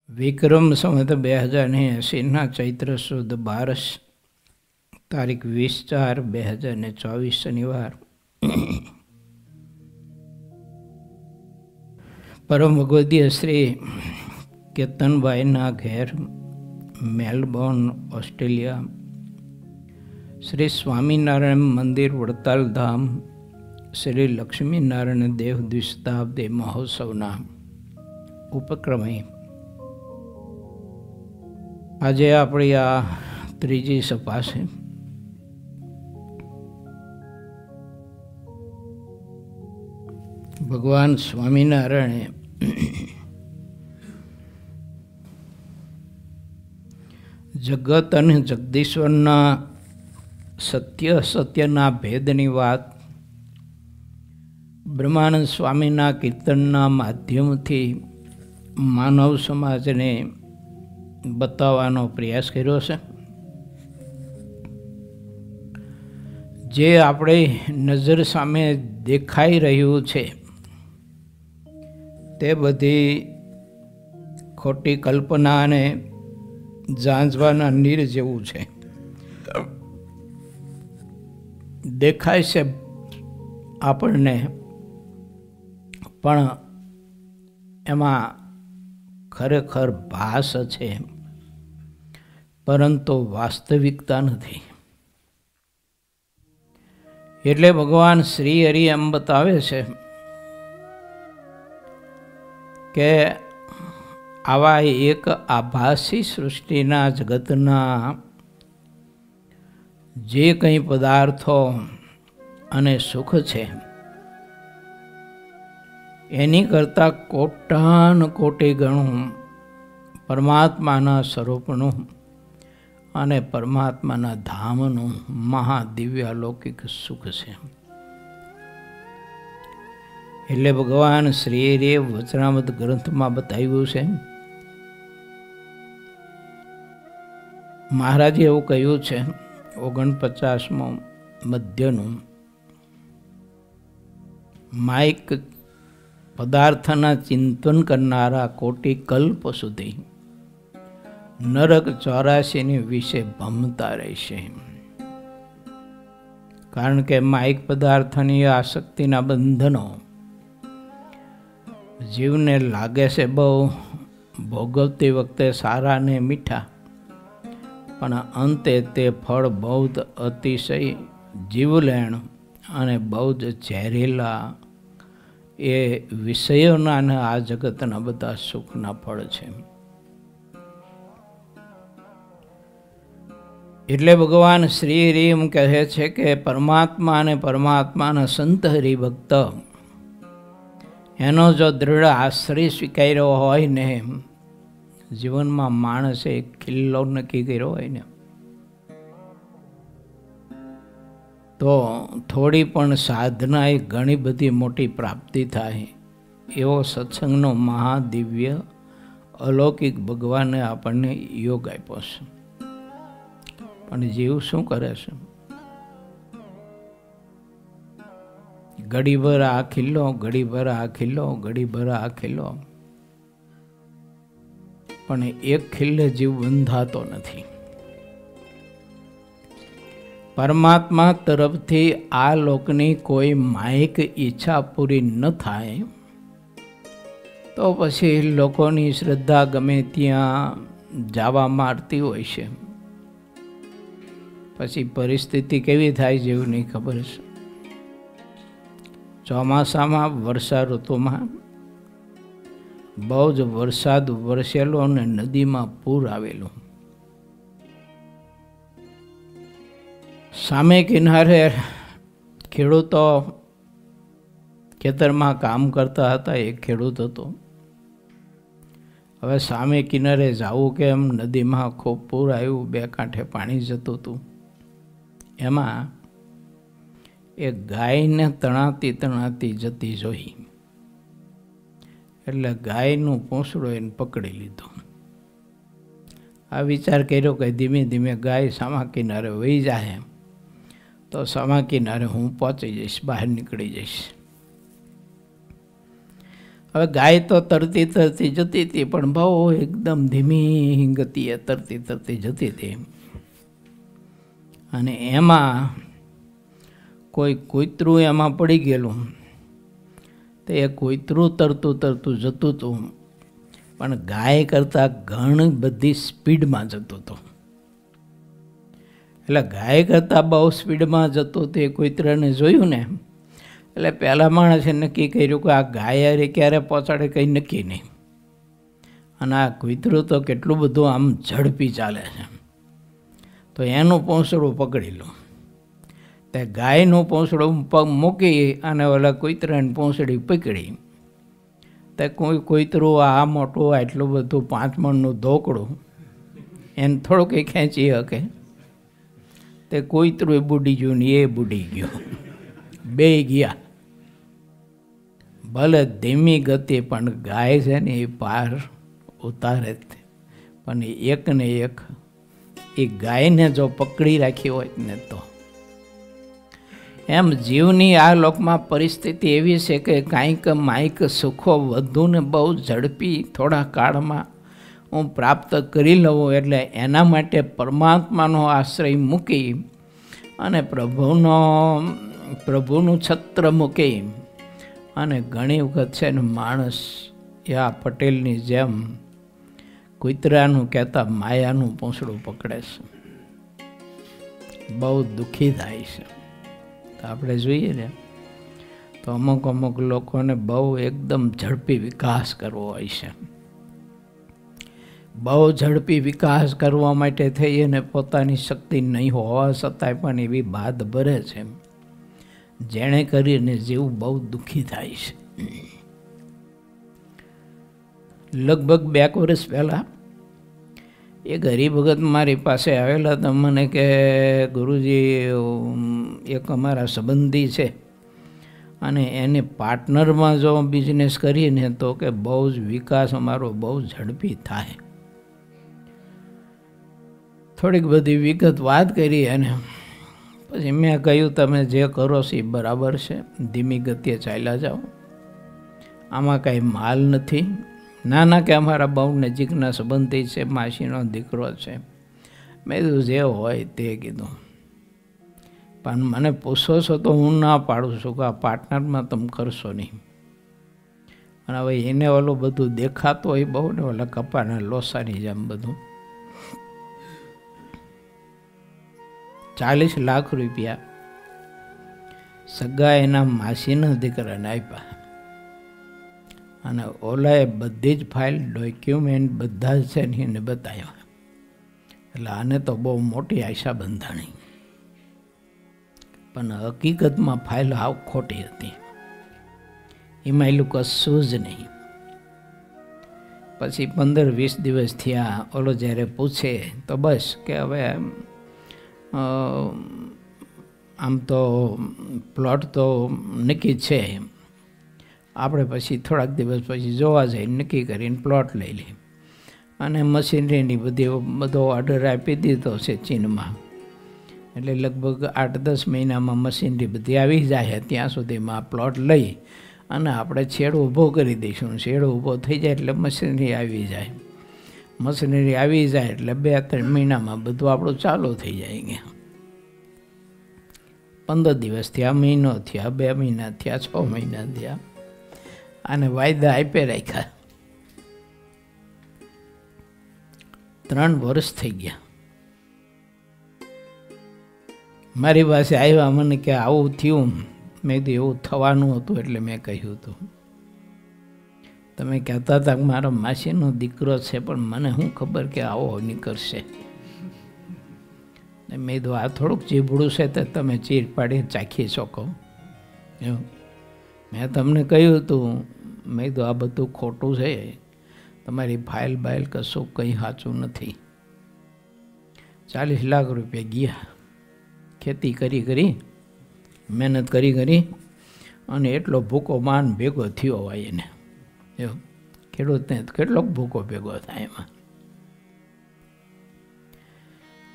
વિક્રમ સંવત 2080 ચૈત્ર સુદ 12 તારીખ 20/4/2024 શનિવાર. પરમ ભગવદીય શ્રી કેતનભાઈના ઘેર મેલબોર્ન ઓસ્ટ્રેલિયા શ્રી સ્વામિનારાયણ મંદિર વડતાલ ધામ શ્રી લક્ષ્મીનારાયણ દેવ દ્વિશતાબ્દી મહોત્સવના ઉપક્રમે આજે આપણી આ ત્રીજી સભા છે. ભગવાન સ્વામિનારાયણે જગત અને જગદીશ્વરના સત્યના ભેદની વાત બ્રહ્માનંદ સ્વામીના કીર્તનના માધ્યમથી માનવ સમાજને બતાવવાનો પ્રયાસ કર્યો છે. જે આપણે નજર સામે દેખાઈ રહ્યું છે તે બધી ખોટી કલ્પના અને ઝાંઝવાના નીર જેવું છે. દેખાય છે આપણને, પણ એમાં ખરેખર ભાસ છે, પરંતુ વાસ્તવિકતા નથી. એટલે ભગવાન શ્રી હરિ એમ બતાવે છે કે આવા એક આભાસી સૃષ્ટિના જગતના જે કંઈ પદાર્થો અને સુખ છે એની કરતાં કોટાન કોટી ગણું પરમાત્માના સ્વરૂપનું અને પરમાત્માના ધામનું મહાદિવ્ય અલૌકિક સુખ છે. એટલે ભગવાન શ્રીએ વચનામૃત ગ્રંથમાં બતાવ્યું છે. મહારાજે એવું કહ્યું છે 49મો મધ્યનું, માઇક પદાર્થના ચિંતન કરનારા કોટી કલ્પ સુધી નરક 84ની વિશે ભમતા રહેશે. કારણ કે માઇક પદાર્થની આસક્તિના બંધનો જીવને લાગે છે બહુ ભોગવતી વખતે સારા ને મીઠા, પણ અંતે તે ફળ બહુ જ અતિશય જીવલેણ અને બહુ જ ઝેરીલા એ વિષયોના અને આ જગતના બધા સુખના ફળ છે. એટલે ભગવાન શ્રી હરિ એમ કહે છે કે પરમાત્મા અને પરમાત્માના સંત હરિભક્ત એનો જો દૃઢ આશ્રય સ્વીકાર્યો હોય ને, જીવનમાં માણસે એક ખિલ્લો નક્કી કર્યો હોય ને, તો થોડી પણ સાધના એ ઘણી બધી મોટી પ્રાપ્તિ થાય એવો સત્સંગનો મહાદિવ્ય અલૌકિક ભગવાને આપણને યોગ આપ્યો છે. પણ જીવ શું કરે છે? ઘડીભર આ ખિલ્લો, ઘડીભર આ ખિલ્લો, ઘડીભર આ ખિલ્લો, પણ એક ખિલ્લે જીવ બંધાતો નથી. પરમાત્મા તરફથી આ લોકની કોઈ માયિક ઈચ્છા પૂરી ન થાય તો પછી લોકોની શ્રદ્ધા ગમે ત્યાં જવા મારતી હોય છે. પછી પરિસ્થિતિ કેવી થાય જેવું ખબર છે. ચોમાસામાં વર્ષા ઋતુમાં બહુ જ વરસાદ વરસેલો અને નદીમાં પૂર આવેલું. સામે કિનારે ખેડૂતો ખેતરમાં કામ કરતા હતા. એક ખેડૂત હતો. હવે સામે કિનારે જવું કેમ, નદીમાં ખૂબ પૂર આવ્યું, બે કાંઠે પાણી જતું હતું. એમાં એક ગાયને તણાતી જતી જોઈ, એટલે ગાયનું પૂંછડું એને પકડી લીધું. આ વિચાર કર્યો કે ધીમે ધીમે ગાય સામા કિનારે વહી જાય તો સામા કિનારે હું પહોંચી જઈશ, બહાર નીકળી જઈશ. હવે ગાય તો તરતી તરતી જતી હતી, પણ બહુ એકદમ ધીમી ગતિએ તરતી તરતી જતી હતી. અને એમાં કોઈ કૂતરું એમાં પડી ગયેલું. તો એ કૂતરું તરતું તરતું જતું હતું, પણ ગાય કરતાં ઘણી બધી સ્પીડમાં જતું હતું. એટલે ગાય કરતાં બહુ સ્પીડમાં જતું તે કૂતરાને જોયું ને, એટલે પહેલાં માણસે નક્કી કર્યું કે આ ગાય ક્યારે પહોંચાડે કંઈ નક્કી નહીં. અને આ કૂતરું તો કેટલું બધું આમ ઝડપી ચાલે છે. તો એનું પૂંછડું પકડી લો. તે ગાયનું પૂંછડું મૂકી અને ઓલા કૂતરાની પૂંછડી પકડી. તે કૂતરું આ મોટું આટલું બધું 5 મણનું ધોકડું એને થોડુંક એ ખેંચી શકે. તે કૂતરું બુડી ગયું ને એ બુડી ગયો, બે ગયા. ભલે ધીમી ગતિ પણ ગાય છે ને એ પાર ઉતારે જ. પણ એક ને એક એ ગાયને જો પકડી રાખી હોય ને તો. એમ જીવની આ લોકમાં પરિસ્થિતિ એવી છે કે કાંઈક માઈક સુખો વધુ ને બહુ ઝડપી થોડા કાળમાં હું પ્રાપ્ત કરી લઉં, એટલે એના માટે પરમાત્માનો આશ્રય મૂકી અને પ્રભુનું છત્ર મૂકી અને ઘણી વખત છે ને માણસ આ પટેલની જેમ કૂતરાનું કહેતા માયાનું પૂંછડું પકડે છે, બહુ દુઃખી થાય છે. તો આપણે જોઈએ ને તો અમુક લોકોને બહુ એકદમ ઝડપી વિકાસ કરવો હોય છે. બહુ ઝડપી વિકાસ કરવા માટે થઈ અને પોતાની શક્તિ નહીં હોવા છતાંય પણ એવી બાદ ભરે છે, જેણે કરીને જીવ બહુ દુઃખી થાય છે. લગભગ 2 વર્ષ પહેલાં એક હરિભગત મારી પાસે આવેલા હતા. મને કે ગુરુજી, એક અમારા સંબંધી છે અને એને પાર્ટનરમાં જો બિઝનેસ કરીને તો કે બહુ જ વિકાસ અમારો બહુ ઝડપી થાય. થોડીક બધી વિગત વાત કરી અને પછી મેં કહ્યું તમે જે કરો છો એ બરાબર છે, ધીમી ગતિએ ચાલ્યા જાઓ, આમાં કાંઈ માલ નથી. ના કે અમારા બહુ નજીકના સંબંધી છે, માસીનો દીકરો છે. મેં કીધું જે હોય તે કીધું, પણ મને પૂછો છો તો હું ના પાડું છું કે આ પાર્ટનરમાં તમે કરશો નહીં. અને હવે એને ઓલું બધું દેખાતું હોય બહુ ને, ઓલા કપાના લોસાની જેમ બધું. 40 લાખ રૂપિયા સગા એના માસીના દીકરાને આપ્યા. અને ઓલાએ બધી જ ફાઇલ ડોક્યુમેન્ટ બધા જ છે ને એને બતાવ્યા. એટલે આને તો બહુ મોટી આશા બંધાણી, પણ હકીકતમાં ફાઇલ હાવ ખોટી હતી. એમાં એલું કશું જ નહીં. પછી 15-20 દિવસ થયા. ઓલો જ્યારે પૂછે તો બસ કે હવે આમ તો પ્લોટ તો નક્કી છે, આપણે પછી થોડાક દિવસ પછી જોવા જઈને નક્કી કરીને પ્લોટ લઈ લઈએ. અને મશીનરીની બધો ઓર્ડર આપી દીધો છે ચીનમાં. એટલે લગભગ 8-10 મહિનામાં મશીનરી બધી આવી જાય. ત્યાં સુધીમાં પ્લોટ લઈ અને આપણે છેડો ઊભો કરી દઈશું. છેડો ઊભો થઈ જાય એટલે મશીનરી આવી જાય. મશીનરી આવી જાય એટલે 2-3 મહિનામાં બધું આપણું ચાલુ થઈ જાય. ગયા 15 દિવસ થયા, મહિનો થયા, 2 મહિના થયા, 6 મહિના થયા, અને વાયદા આપે રાખ્યા. 3 વર્ષ થઈ ગયા. મારી પાસે આવ્યા, મને કે આવું થયું. મેં કીધું એવું થવાનું હતું એટલે મેં કહ્યું હતું. તમે કહેતા હતા કે મારા માસીનો દીકરો છે, પણ મને શું ખબર કે આવો નીકળશે. મેં કીધું આ થોડુંક ચીભડું છે તો તમે ચીર પાડી ચાખી શકો. મેં તમને કહ્યું હતું, મેં કીધું આ બધું ખોટું છે, તમારી ફાઇલ બાઇલ કશું કંઈ સાચું નથી. 40 લાખ રૂપિયા ગયા. ખેતી કરી મહેનત કરી અને એટલો ભૂકો માન ભેગો થયો હોય એને. ખેડૂતને કેટલોક ભૂકો ભેગો થાય એમાં.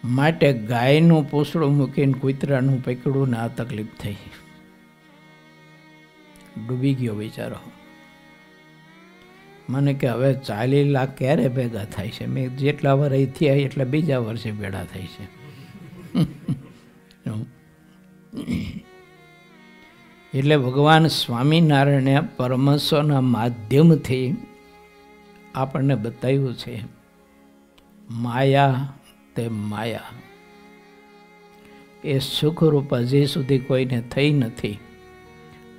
માટે ગાયનું પૂંછડું મૂકીને કૂતરાનું પકડું ને આ તકલીફ થઈ. ડૂબી ગયો બિચારો. મને કે હવે 40 લાખ ક્યારે ભેગા થાય છે? મેં જેટલા વર્ષ થયા એટલા બીજા વર્ષે ભેગા થાય છે. એટલે ભગવાન સ્વામિનારાયણે પરમહંસોના માધ્યમથી આપણને બતાવ્યું છે માયા તે માયા એ સુખરૂપ હજી સુધી કોઈને થઈ નથી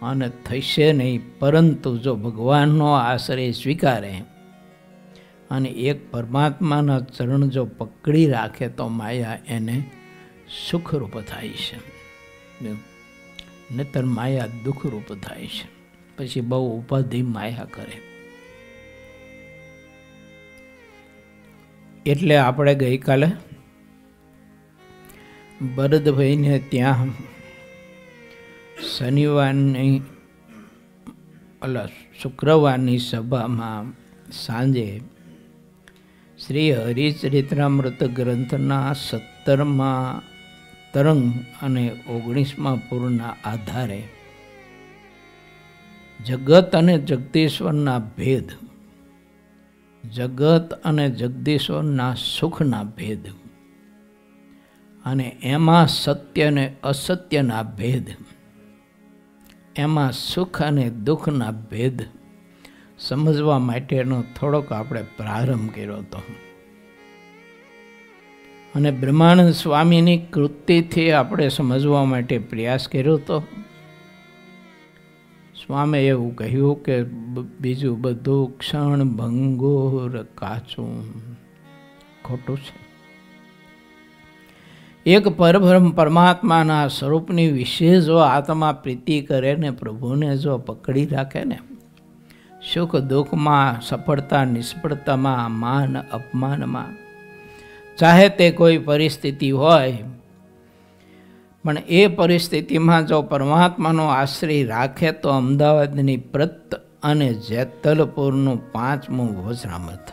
અને થશે નહીં. પરંતુ જો ભગવાનનો આશ્રય સ્વીકારે અને એક પરમાત્માના ચરણ જો પકડી રાખે તો માયા એને સુખરૂપ થાય છે, નહીતર માયા દુઃખરૂપ થાય છે. પછી બહુ ઉપાધિ માયા કરે. એટલે આપણે ગઈકાલે ભરતભાઈને ત્યાં શનિવારની શુક્રવારની સભામાં સાંજે શ્રી હરિચરિત્રામૃત ગ્રંથના 17મા તરંગ અને 19મા પૂરના આધારે જગત અને જગદીશ્વરના ભેદ, જગત અને જગદીશ્વરના સુખના ભેદ અને એમાં સત્ય અને અસત્યના ભેદ, એમાં સુખ અને દુઃખના ભેદ સમજવા માટેનો થોડોક આપણે પ્રારંભ કર્યો હતો. અને બ્રહ્માનંદ સ્વામીની કૃતિથી આપણે સમજવા માટે પ્રયાસ કર્યો હતો. સ્વામીએ એવું કહ્યું કે બીજું બધું ક્ષણ ભંગુર કાચું ખોટું છે. એક પરબ્રહ્મ પરમાત્માના સ્વરૂપની વિશે જો આત્મા પ્રીતિ કરે ને પ્રભુને જો પકડી રાખે ને, સુખ દુઃખમાં, સફળતા નિષ્ફળતામાં, માન અપમાનમાં, ચાહે તે કોઈ પરિસ્થિતિ હોય, પણ એ પરિસ્થિતિમાં જો પરમાત્માનો આશ્રય રાખે તો અમદાવાદની પ્રત અને જેતલપુરનું 5મું વજ્રામત.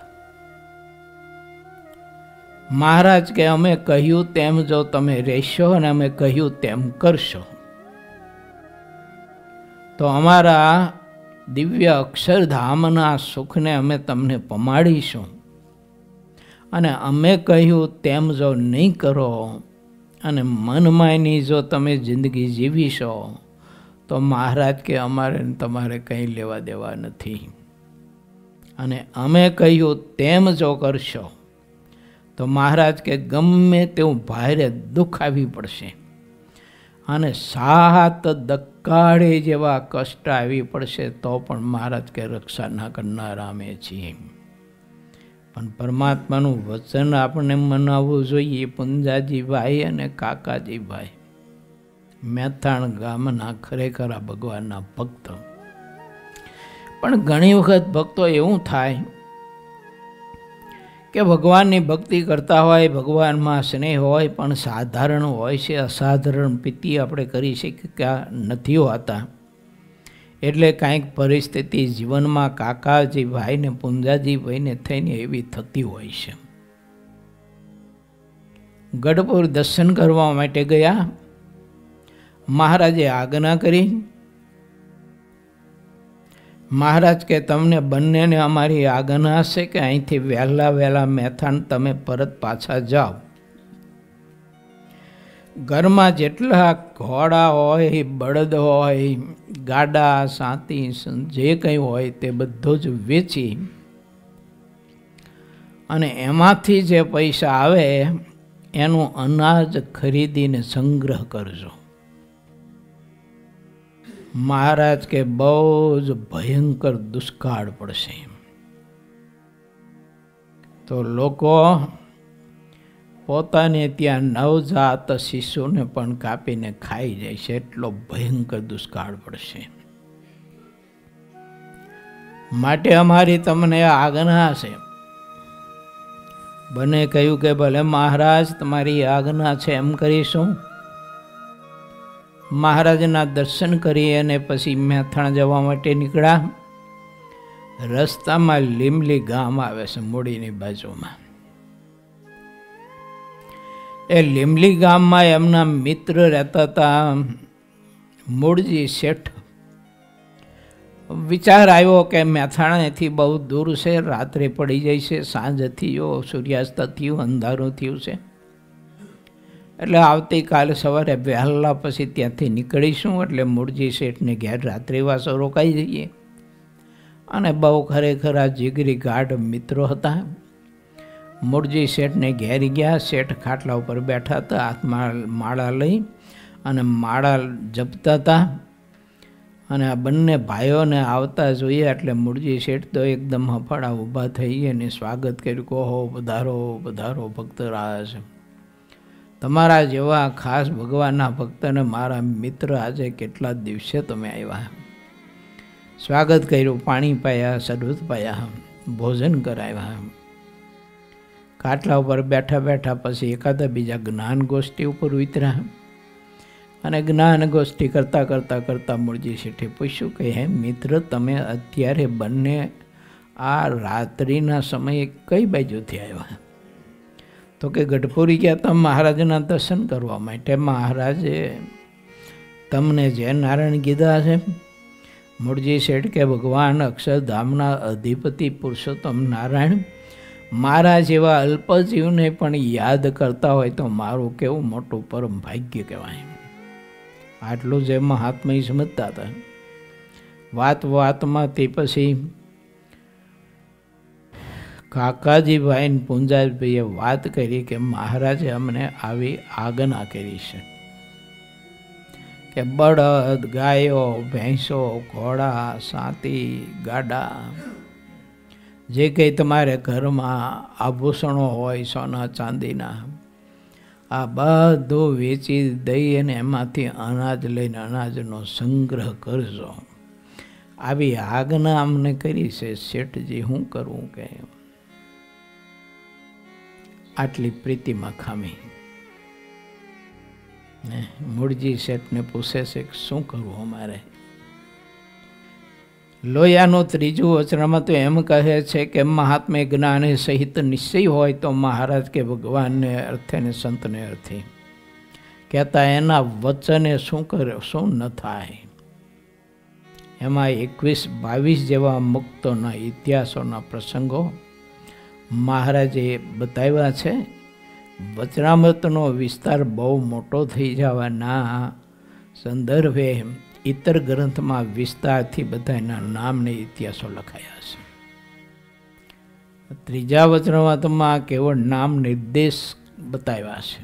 મહારાજ કે અમે કહ્યું તેમ જો તમે રહેશો અને અમે કહ્યું તેમ કરશો તો અમારા દિવ્ય અક્ષરધામના સુખને અમે તમને પમાડીશું. અને અમે કહ્યું તેમ જો નહીં કરો અને મનમાયની જો તમે જિંદગી જીવીશો તો મહારાજ કે અમારે તમારે કંઈ લેવા દેવા નથી. અને અમે કહ્યું તેમ જો કરશો તો મહારાજ કે ગમે તેવું ભારે દુઃખ આવી પડશે અને 7 દક્કાળે જેવા કષ્ટ આવી પડશે તો પણ મહારાજ કે રક્ષા ના કરનારા અમે છીએ. પણ પરમાત્માનું વચન આપણને મનાવવું જોઈએ. પુંજાજીભાઈ અને કાકાજીભાઈ મેથાણ ગામના ખરેખર ભગવાનના ભક્ત. પણ ઘણી વખત ભક્તો એવું થાય કે ભગવાનની ભક્તિ કરતા હોય, ભગવાનમાં સ્નેહ હોય, પણ સાધારણ હોય છે, અસાધારણ પ્રીતિ આપણે કરી શક્યા નથી હોતા. એટલે કાંઈક પરિસ્થિતિ જીવનમાં કાકાજી ભાઈને પુંજાજીભાઈને થઈને એવી થતી હોય છે. ગઢપુર દર્શન કરવા માટે ગયા. મહારાજે આજ્ઞા કરી. મહારાજ કે તમને બંનેને અમારી આજ્ઞા છે કે અહીંથી વહેલા મેથાણ તમે પરત પાછા જાઓ. ઘરમાં જેટલા ઘોડા હોય, બળદ હોય, ગાડા, સાતી જે કંઈ હોય તે બધું જ વેચી અને એમાંથી જે પૈસા આવે એનું અનાજ ખરીદીને સંગ્રહ કરજો. મહારાજ કે બહુ જ ભયંકર દુષ્કાળ પડશે તો લોકો પોતાને ત્યાં નવજાત શિશુને પણ કાપીને ખાઈ જાય છે. એટલો ભયંકર દુષ્કાળ પડશે. માટે અમારી તમને આજ્ઞા છે. બને કહ્યું કે ભલે મહારાજ તમારી આજ્ઞા છે એમ કરીશું. મહારાજના દર્શન કરી અને પછી મેથાણ જવા માટે નીકળ્યા. રસ્તામાં લીમલી ગામ આવે છે મૂડીની બાજુમાં. એ લીમલી ગામમાં એમના મિત્ર રહેતા હતા મૂળજી શેઠ. વિચાર આવ્યો કે મહેસાણાથી બહુ દૂર છે, રાત્રે પડી જાય છે, સાંજ થયો, સૂર્યાસ્ત થયું, અંધારું થયું છે, એટલે આવતીકાલે સવારે વહેલા પછી ત્યાંથી નીકળીશું, એટલે મૂળજી શેઠને ઘેર રાત્રિવાસો રોકાઈ જઈએ. અને બહુ ખરેખર આ જીગરી ગાઢ મિત્રો હતા. મૂળજી શેઠને ઘેર ગયા. શેઠ ખાટલા ઉપર બેઠા હતા, હાથમાં માળા લઈ અને માળા જપતા હતા. અને આ બંને ભાઈઓને આવતા જોઈએ એટલે મૂળજી શેઠ તો એકદમ હફાળા ઊભા થઈ અને સ્વાગત કર્યું. કહો પધારો પધારો ભક્તરાજ, તમારા જેવા ખાસ ભગવાનના ભક્તને મારા મિત્ર આજે કેટલા દિવસે તમે આવ્યા. સ્વાગત કર્યું, પાણી પાયા, શરબત પાયા, ભોજન કરાવ્યા. ખાટલા ઉપર બેઠા બેઠા પછી એકાદા બીજા જ્ઞાન ગોષ્ઠી ઉપર ઉતર્યા. અને જ્ઞાન ગોષ્ઠી કરતાં કરતાં કરતાં મૂળજી શેઠે પૂછ્યું કે હે મિત્ર, તમે અત્યારે બંને આ રાત્રિના સમયે કઈ બાજુથી આવ્યા? તો કે ગઢપુરી ગયા હતા મહારાજના દર્શન કરવા માટે. મહારાજે તમને જય નારાયણ કીધા છે. મૂળજી શેઠ કે ભગવાન અક્ષરધામના અધિપતિ પુરુષોત્તમ નારાયણ મારા જેવા અલ્પજીવને પણ યાદ કરતા હોય તો મારું કેવું મોટું પરમ ભાગ્ય કહેવાય. આટલું જ મહાત્મા સમજતા હતા. વાત વાતમાં તે પછી કાકાજીભાઈ ને પુંજાજીભાઈએ વાત કરી કે મહારાજે અમને આવી આજ્ઞા કરી છે કે બળદ, ગાયો, ભેંસો, ઘોડા, સાતી, ગાડા, જે કંઈ તમારે ઘરમાં આભૂષણો હોય સોના ચાંદીના, આ બધું વેચી દઈ અને એમાંથી અનાજ લઈને અનાજનો સંગ્રહ કરજો. આવી આજ્ઞા અમને કરી છે શેઠજી, શું કરવું કે? આટલી પ્રીતિમાં ખામી. મૂળજી શેઠને પૂછે છે કે શું કરવું અમારે? લોયાનું ત્રીજું વચનમાં તો એમ કહે છે કે મહાત્મ્ય જ્ઞાન સહિત નિશ્ચય હોય તો મહારાજ કે ભગવાનને અર્થે ને સંતને અર્થે કહેતા એના વચને શું કરે શું ન થાય. એમાં 21-22 જેવા મુક્તોના ઇતિહાસોના પ્રસંગો મહારાજે બતાવ્યા છે. વચનામૃતનો વિસ્તાર બહુ મોટો થઈ જવાના સંદર્ભે ઇતર ગ્રંથમાં વિસ્તારથી બધાના નામને ઇતિહાસો લખાયા છે. ત્રીજા વચનામૃતમાં કેવળ નામ નિર્દેશ બતાવ્યા છે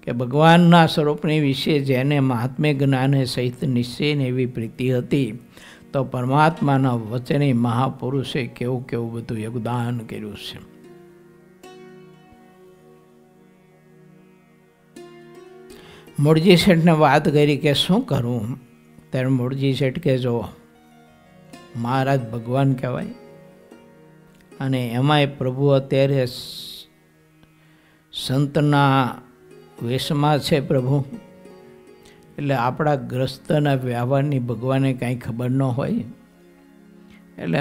કે ભગવાનના સ્વરૂપની વિશે જેને મહાત્મ્ય જ્ઞાને સહિત નિશ્ચયને એવી પ્રીતિ હતી તો પરમાત્માના વચને મહાપુરુષે કેવું કેવું બધું યોગદાન કર્યું છે. મૂળજી શેઠને વાત કરી કે શું કરવું? ત્યારે મૂળજી શેઠ કે જો મહારાજ ભગવાન કહેવાય અને એમાંય પ્રભુ અત્યારે સંતના વેશમાં છે પ્રભુ, એટલે આપણા ગ્રસ્તના વ્યવહારની ભગવાને કાંઈ ખબર ન હોય. એટલે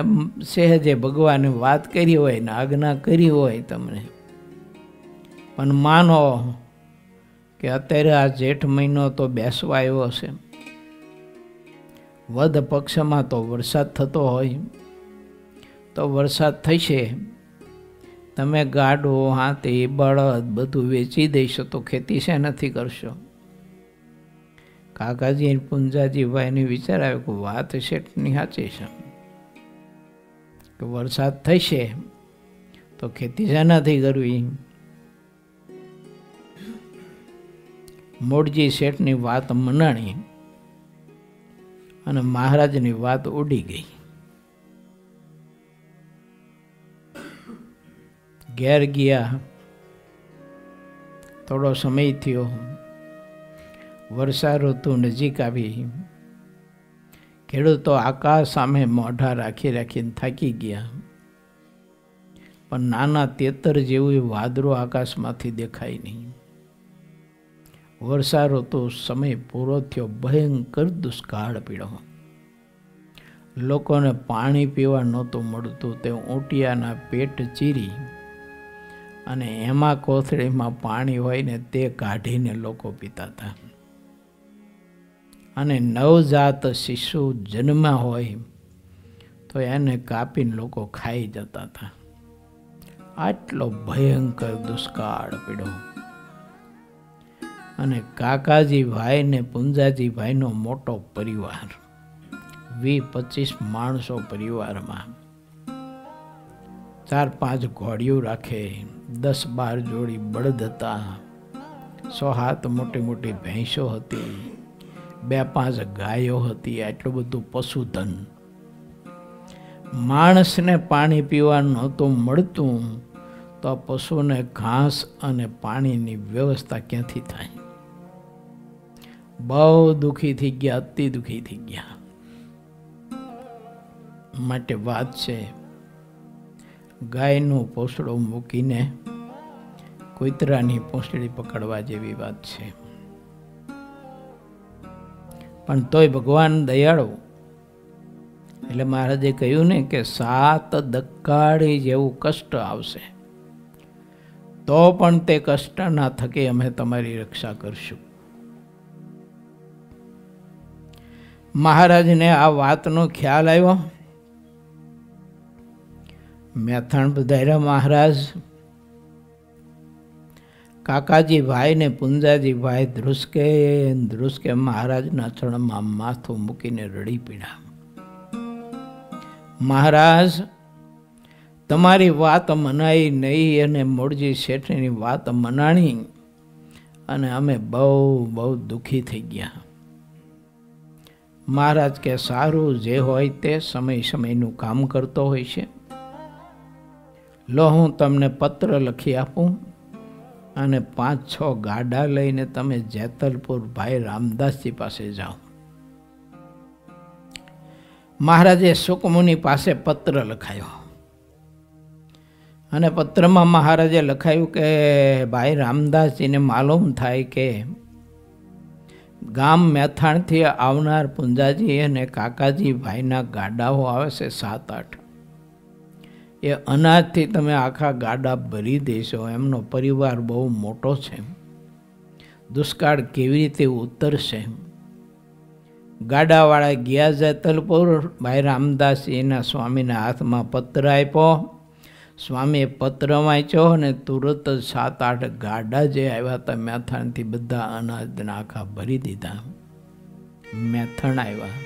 સહેજે ભગવાને વાત કરી હોય ને આજ્ઞા કરી હોય તમને, પણ માનો કે અત્યારે આ જેઠ મહિનો તો બેસવા આવ્યો છે, વદ પક્ષમાં તો વરસાદ થતો હોય તો વરસાદ થશે, તમે ગાડો, હાથી, બળદ બધું વેચી દઈશો તો ખેતી છે નથી કરશો? કાકાજી પુંજાજીભાઈને વિચાર આવ્યો કે વાત શેઠની સાચી છે કે વરસાદ થશે તો ખેતી છે નથી કરવી. મૂળજી શેઠની વાત મનાણી અને મહારાજની વાત ઉડી ગઈ. ઘેર ગયા, થોડો સમય થયો, વર્ષા ઋતુ નજીક આવી. ખેડૂતો આકાશ સામે મોઢા રાખી રાખીને થાકી ગયા, પણ નાના તેતર જેવું વાદળો આકાશમાંથી દેખાય નહીં. વર્ષા ઋતુ સમય પૂરો થયો, ભયંકર દુષ્કાળ પીડ્યો. લોકોને પાણી પીવા નહોતું મળતું, તે ઊંટિયાના પેટ ચીરી અને એમાં કોથળીમાં પાણી હોય ને તે કાઢીને લોકો પીતા હતા. અને નવજાત શિશુ જન્મ્યા હોય તો એને કાપીને લોકો ખાઈ જતા હતા. આટલો ભયંકર દુષ્કાળ પડ્યો. અને કાકાજી ભાઈ ને પુંજાજી ભાઈનો મોટો પરિવાર, 20-25 માણસો પરિવારમાં, 4-5 ઘોડીઓ રાખે, 10-12 જોડી બળદ હતા, 6-7 મોટી મોટી ભેંસો હતી, 2-5 ગાયો હતી. આટલું બધું પશુધન. માણસને પાણી પીવા નહોતું મળતું તો પશુને ઘાસ અને પાણીની વ્યવસ્થા ક્યાંથી થાય? બહુ દુઃખી થઈ ગયા, અતિ દુઃખી થઈ ગયા. માટે વાત છે, ગાયનું પોસડું મૂકીને કૂતરાની પોસડી પકડવા જેવી વાત છે. પણ તોય ભગવાન દયાળુ. એટલે મહારાજે કહ્યું ને કે 7 દક્કાળી જેવું કષ્ટ આવશે તો પણ તે કષ્ટના થકી અમે તમારી રક્ષા કરશું. મહારાજને આ વાતનો ખ્યાલ આવ્યો. મેથાણ પધાર્યા મહારાજ. કાકાજી ભાઈ ને પુંજાજી ભાઈ ધ્રુસકે મહારાજના ચરણમાં માથું મૂકીને રડી પીડા. મહારાજ, તમારી વાત મનાઈ નહીં અને મોડજી શેઠની વાત મનાણી અને અમે બહુ દુઃખી થઈ ગયા. મહારાજ કે સારું, જે હોય તે સમયનું કામ કરતો હોય છે. લો, હું તમને પત્ર લખી આપું અને 5-6 ગાડા લઈને તમે જેતલપુર ભાઈ રામદાસજી પાસે જાઓ. મહારાજે સુકમુનિ પાસે પત્ર લખાયો અને પત્રમાં મહારાજે લખાયું કે ભાઈ રામદાસજીને માલુમ થાય કે ગામ મેથાણથી આવનાર પુંજાજી અને કાકાજી ભાઈના ગાડાઓ આવે છે 7-8. એ અનાજથી તમે આખા ગાડા ભરી દેશો. એમનો પરિવાર બહુ મોટો છે. દુષ્કાળ કેવી રીતે ઉતરશે? ગાડાવાળા ગયા જેતલપુર. ભાઈ રામદાસજીના સ્વામીના હાથમાં પત્ર આપ્યો. સ્વામીએ પત્ર વાંચ્યો અને તુરત જ 7-8 ગાડા જે આવ્યા હતા મેથાણથી બધા અનાજના આખા ભરી દીધા. મેથાણ આવ્યા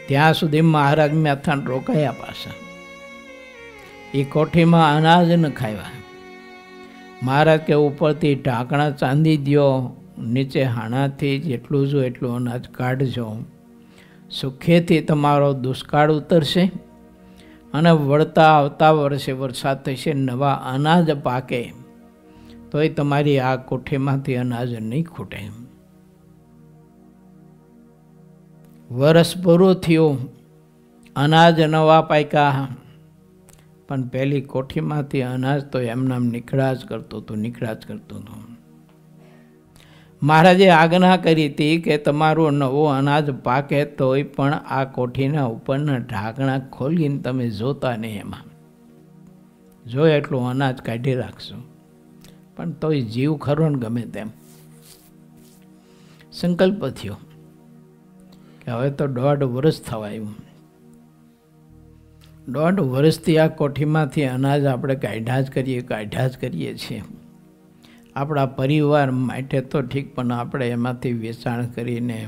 ત્યાં સુધી મહારાજ મેથાણ રોકાયા પાછા. એ કોઠીમાં અનાજ ન ખાવ્યા. મહારાજ કે ઉપરથી ઢાંકણા ચાંદી દ્યો, નીચે હાણાથી જેટલું જો એટલું અનાજ કાઢજો. સુખેથી તમારો દુષ્કાળ ઉતરશે અને વળતા આવતા વર્ષે વરસાદ થશે, નવા અનાજ પાકે, તોય તમારી આ કોઠીમાંથી અનાજ નહીં ખૂટે. વરસ પૂરું થયું, અનાજ નવા પાક્યા, પણ પહેલી કોઠીમાંથી અનાજ તો એમનામ નીકળ્યા જ કરતું હતું. મહારાજે આજ્ઞા કરી હતી કે તમારું નવું અનાજ પાકે તોય પણ આ કોઠીના ઉપરના ઢાંકણા ખોલીને તમે જોતા નહીં. એમાં જો એટલું અનાજ કાઢી રાખશો. પણ તોય જીવ ખરો ને ગમે તેમ. સંકલ્પ થયો કે હવે તો 1.5 વર્ષ થવા આવ્યું. 1.5 વર્ષથી આ કોઠીમાંથી અનાજ આપણે કાઢ્યા જ કરીએ છીએ. આપણા પરિવાર માટે તો ઠીક, પણ આપણે એમાંથી વેચાણ કરીને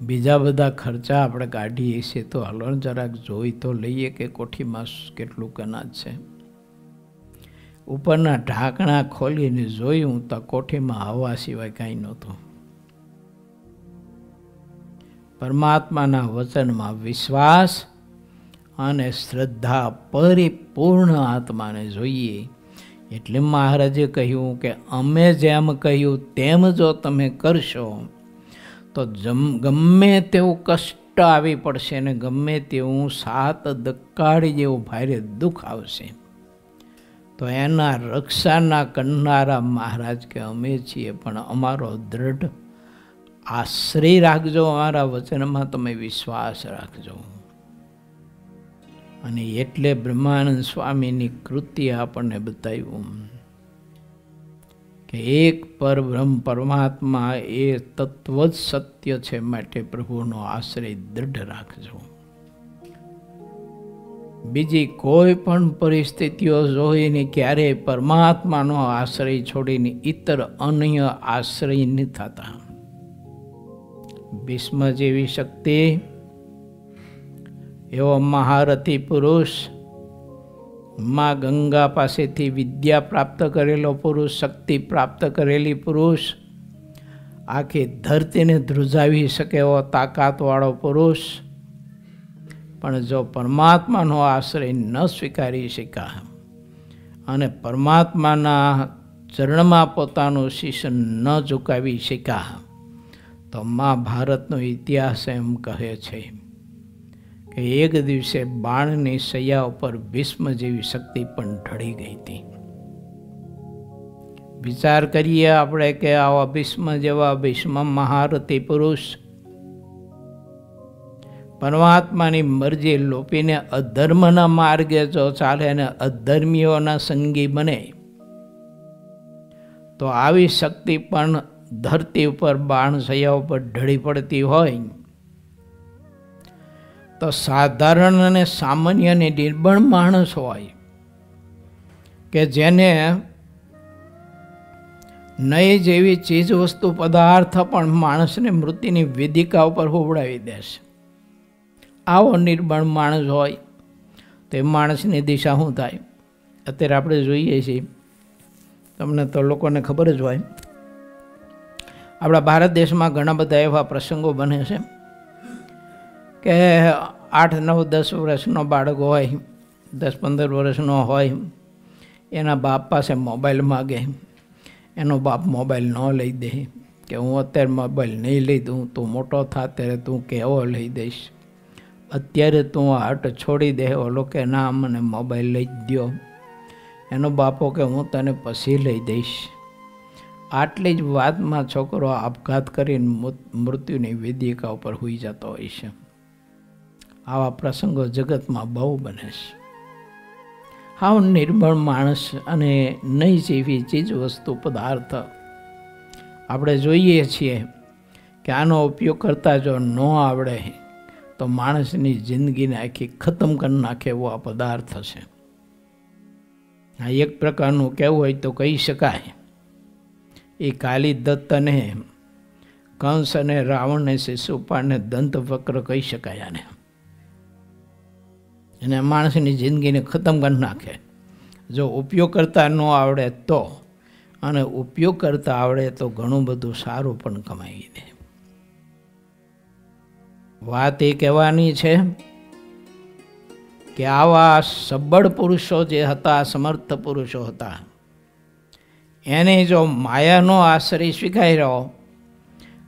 બીજા બધા ખર્ચા આપણે કાઢીએ છીએ. તો હલણ જરાક જોઈ તો લઈએ કે કોઠીમાં કેટલું અનાજ છે. ઉપરના ઢાંકણા ખોલીને જોયું તો કોઠીમાં હવા સિવાય કાંઈ નહોતું. પરમાત્માના વચનમાં વિશ્વાસ અને શ્રદ્ધા પરિપૂર્ણ આત્માને જોઈએ. એટલે મહારાજે કહ્યું કે અમે જેમ કહ્યું તેમ જો તમે કરશો તો ગમે તેવું કષ્ટ આવી પડશે ને ગમે તેવું 7 દક્કાળી જેવું ભારે દુઃખ આવશે તો એના રક્ષાના કરનારા મહારાજ કે અમે છીએ. પણ અમારો દ્રઢ આશ્રય રાખજો, અમારા વચનમાં તમે વિશ્વાસ રાખજો. અને એટલે બ્રહ્માનંદ સ્વામીની કૃતિ આપણને બતાવ્યું કે એક પરબ્રહ્મ પરમાત્મા એ તત્વ જ સત્ય છે, માટે પ્રભુનો આશ્રય દૃઢ રાખજો. બીજી કોઈ પણ પરિસ્થિતિઓ જોઈને ક્યારેય પરમાત્માનો આશ્રય છોડીને ઇતર અન્ય આશ્રય નહીં થતા. ભીષ્મ જેવી શક્તિ, એવો મહારથી પુરુષ, માં ગંગા પાસેથી વિદ્યા પ્રાપ્ત કરેલો પુરુષ, શક્તિ પ્રાપ્ત કરેલી પુરુષ, આખી ધરતીને ધ્રુજાવી શકે એવો તાકાતવાળો પુરુષ, પણ જો પરમાત્માનો આશ્રય ન સ્વીકારી શક્યા અને પરમાત્માના ચરણમાં પોતાનું શીશ ન ઝુકાવી શક્યા, તો મહાભારતનો ઇતિહાસ એમ કહે છે કે એક દિવસે બાણની સૈયા ઉપર ભીષ્મ જેવી શક્તિ પણ ઢળી ગઈ હતી. વિચાર કરીએ આપણે કે આવા ભીષ્મ જેવા ભીષ્મ મહારથી પુરુષ પરમાત્માની મરજી લોપીને અધર્મના માર્ગે જો ચાલે અને અધર્મીઓના સંગી બને, તો આવી શક્તિ પણ ધરતી ઉપર બાણ સૈયા ઉપર ઢળી પડતી હોય તો સાધારણ અને સામાન્ય અને નિર્બળ માણસ હોય કે જેને નહીં જેવી ચીજ વસ્તુ પદાર્થ પણ માણસને મૃત્યુની વેદિકા ઉપર હોવડાવી દેશે, આવો નિર્બળ માણસ હોય તો એ માણસની દિશા શું થાય? અત્યારે આપણે જોઈએ છીએ, તમને તો લોકોને ખબર જ હોય, આપણા ભારત દેશમાં ઘણા બધા એવા પ્રસંગો બને છે કે 8, 9, 10 વર્ષનો બાળક હોય, 10, 15 વર્ષનો હોય, એના બાપ પાસે મોબાઈલ માગે, એનો બાપ મોબાઈલ ન લઈ દે કે હું અત્યારે મોબાઈલ નહીં લઈ દઉં, તું મોટો થા ત્યારે તું કેવો લઈ દઈશ, અત્યારે તું હટ છોડી દે, ઓલો કે ના મને મોબાઈલ લઈ જ દો, એનો બાપો કે હું તને પછી લઈ દઈશ. આટલી જ વાતમાં છોકરો આપઘાત કરીને મૃત્યુની વેદિકા ઉપર હોઈ જતો હોય છે. આવા પ્રસંગો જગતમાં બહુ બને છે. હાવ નિર્બળ માણસ અને નહીં જેવી ચીજ વસ્તુ પદાર્થ આપણે જોઈએ છીએ કે આનો ઉપયોગ કરતા જો ન આવડે તો માણસની જિંદગીને આખી ખતમ કરી નાખે એવો આ પદાર્થ છે. આ એક પ્રકારનું કહેવું હોય તો કહી શકાય, એ કાલી દત્તને, કંસ અને રાવણને, શિશુપાળને દંતવક્ર કહી શકાય આને. અને માણસની જિંદગીને ખતમ કરી નાખે જો ઉપયોગ કરતા ન આવડે તો, અને ઉપયોગ કરતા આવડે તો ઘણું બધું સારું પણ કમાવી દે. વાત એ કહેવાની છે કે આવા સબળ પુરુષો જે હતા, સમર્થ પુરુષો હતા, એને જો માયાનો આશ્રય સ્વીકાર્યો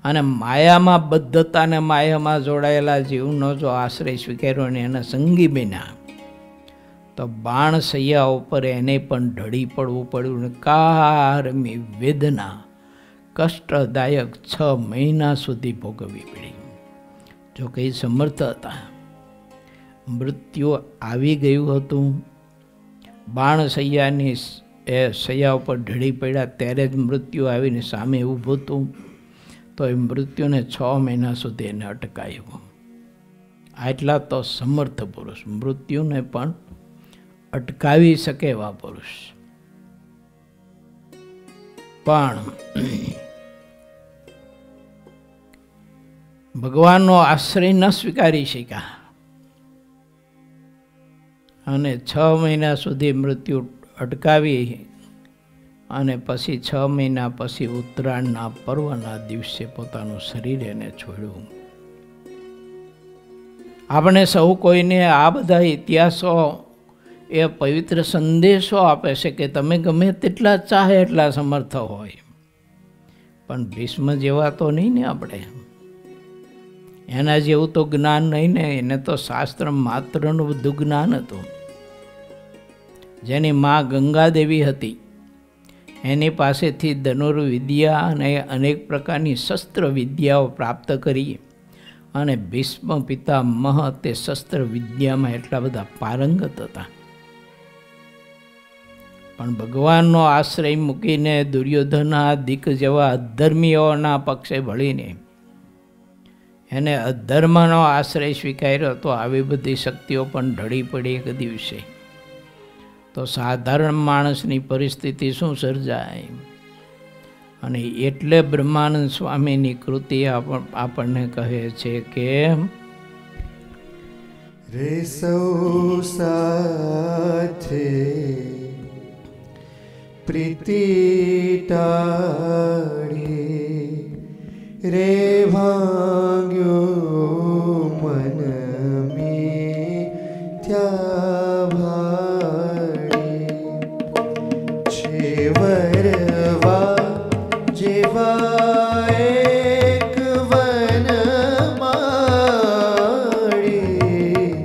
અને માયામાં બદ્ધતાને માયામાં જોડાયેલા જીવનો જો આશ્રય સ્વીકાર્યો અને એના સંગી બન્યા, તો બાણ સૈયા ઉપર એને પણ ઢળી પડવું પડ્યું ને કારમી વેદના કષ્ટદાયક 6 મહિના સુધી ભોગવવી પડી. જો કંઈ સમર્થ હતા, મૃત્યુ આવી ગયું હતું, બાણ સૈયાની એ સૈયા ઉપર ઢળી પડ્યા ત્યારે જ મૃત્યુ આવીને સામે ઊભું હતું, તો એ મૃત્યુને 6 મહિના સુધી એને અટકાવ્યું. આટલા તો સમર્થ પુરુષ, મૃત્યુને પણ અટકાવી શકે એવા પુરુષ. પણ ભગવાનનો આશ્રય ન સ્વીકારી શક્યા અને 6 મહિના સુધી મૃત્યુ અટકાવી અને પછી 6 મહિના પછી ઉત્તરાયણના પર્વના દિવસે પોતાનું શરીર એને છોડ્યું. આપણે સૌ કોઈને આ બધા ઇતિહાસો એ પવિત્ર સંદેશો આપે છે કે તમે ગમે તેટલા ચાહે એટલા સમર્થ હોય, પણ ભીષ્મ જેવા તો નહીં ને આપણે, એના જેવું તો જ્ઞાન નહીં ને, એને તો શાસ્ત્ર માત્રનું બધું જ્ઞાન હતું. જેની મા ગંગાદેવી હતી એની પાસેથી ધનુર્વિદ્યા અને અનેક પ્રકારની શસ્ત્ર વિદ્યાઓ પ્રાપ્ત કરી અને ભીષ્મ પિતામહ તે શસ્ત્ર વિદ્યામાં એટલા બધા પારંગત હતા પણ ભગવાનનો આશ્રય મૂકીને દુર્યોધના દીક જેવા અધર્મીઓના પક્ષે ભળીને એને અધર્મનો આશ્રય સ્વીકાર્યો તો આવી બધી શક્તિઓ પણ ઢળી પડી એક દિવસે, તો સાધારણ માણસની પરિસ્થિતિ શું સર્જાય? અને એટલે બ્રહ્માનંદ સ્વામીની કૃતિ આપણને કહે છે કે રે સૌ સાથે પ્રીતિ ટાળી રે ભાગ્યો મન મિથ્યા ભાળી છેવરવા જેવા એક વન માળી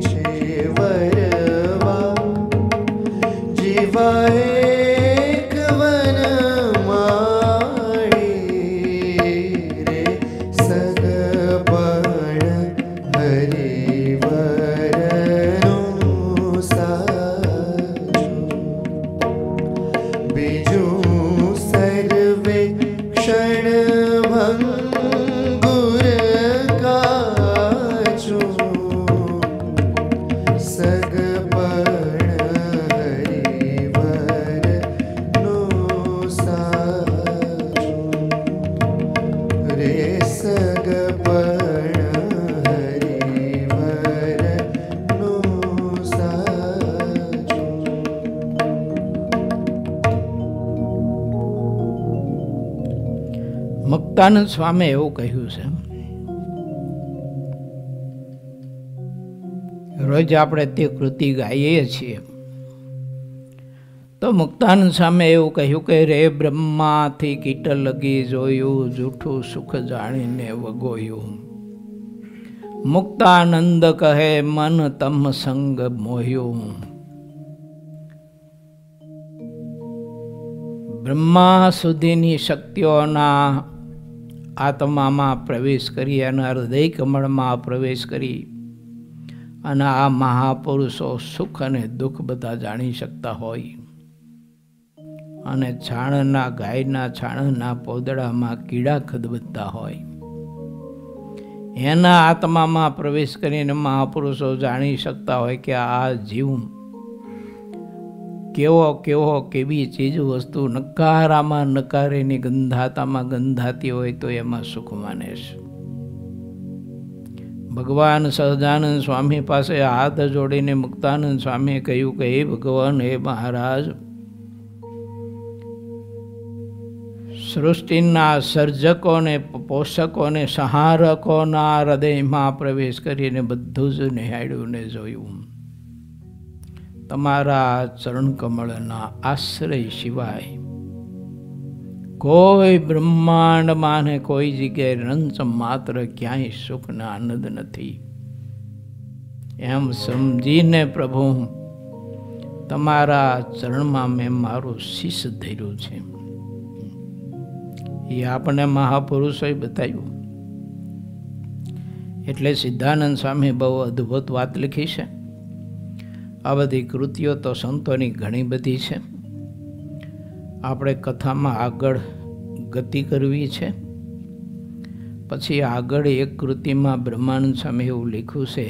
છેવરવા જેવા એક વન માળી રે સગપણ હરિવરનું સાચું બીજું સર્વે ક્ષણભંગુર કાચું સગપણ હરિવરનું સાચું રે સગપણ હરિવરનું સાચું. મુક્તાનંદ સ્વામી એવું કહ્યું છે. રોજ આપણે તે કૃતિ ગાઈએ છીએ તો મુક્તાનંદ સ્વામી એવું કહ્યું કે રે બ્રહ્માથી કીટ લગી જોયું, જૂઠું સુખ જાણીને વગોયું. મુક્તાનંદ કહે મન તમ સંગ મોહ્યું. બ્રહ્મા સુધીની શક્તિઓના આત્મામાં પ્રવેશ કરી અને હૃદય કમળમાં પ્રવેશ કરી અને આ મહાપુરુષો સુખ અને દુઃખ બધા જાણી શકતા હોય અને છાણના ગાયના છાણના પોદડામાં કીડા ખદબદતા હોય એના આત્મામાં પ્રવેશ કરીને મહાપુરુષો જાણી શકતા હોય કે આ જીવ કેવી ચીજ વસ્તુ નકારામાં નકારેની ગંધાતામાં ગંધાતી હોય તો એમાં સુખ માને છે. ભગવાન સહજાનંદ સ્વામી પાસે હાથ જોડીને મુક્તાનંદ સ્વામીએ કહ્યું કે હે ભગવાન, હે મહારાજ, સૃષ્ટિના સર્જકોને પોષકોને સંહારકોના હૃદયમાં પ્રવેશ કરીને બધું જ નિહાળ્યું ને જોયું. તમારા ચરણકમળના આશ્રય સિવાય કોઈ બ્રહ્માંડમાં ને કોઈ જગ્યાએ રંચ માત્ર ક્યાંય સુખના આનંદ નથી. એમ સમજીને પ્રભુ તમારા ચરણમાં મેં મારું શીશ ધર્યું છે. એ આપણને મહાપુરુષોએ બતાવ્યું. એટલે સિદ્ધાનંદ સ્વામી બહુ અદ્ભુત વાત લખી છે. આ બધી કૃતિઓ તો સંતોની ઘણી બધી છે. આપણે કથામાં આગળ ગતિ કરવી છે. પછી આગળ એક કૃતિમાં બ્રહ્માનંદ સ્વામી એવું લખ્યું છે,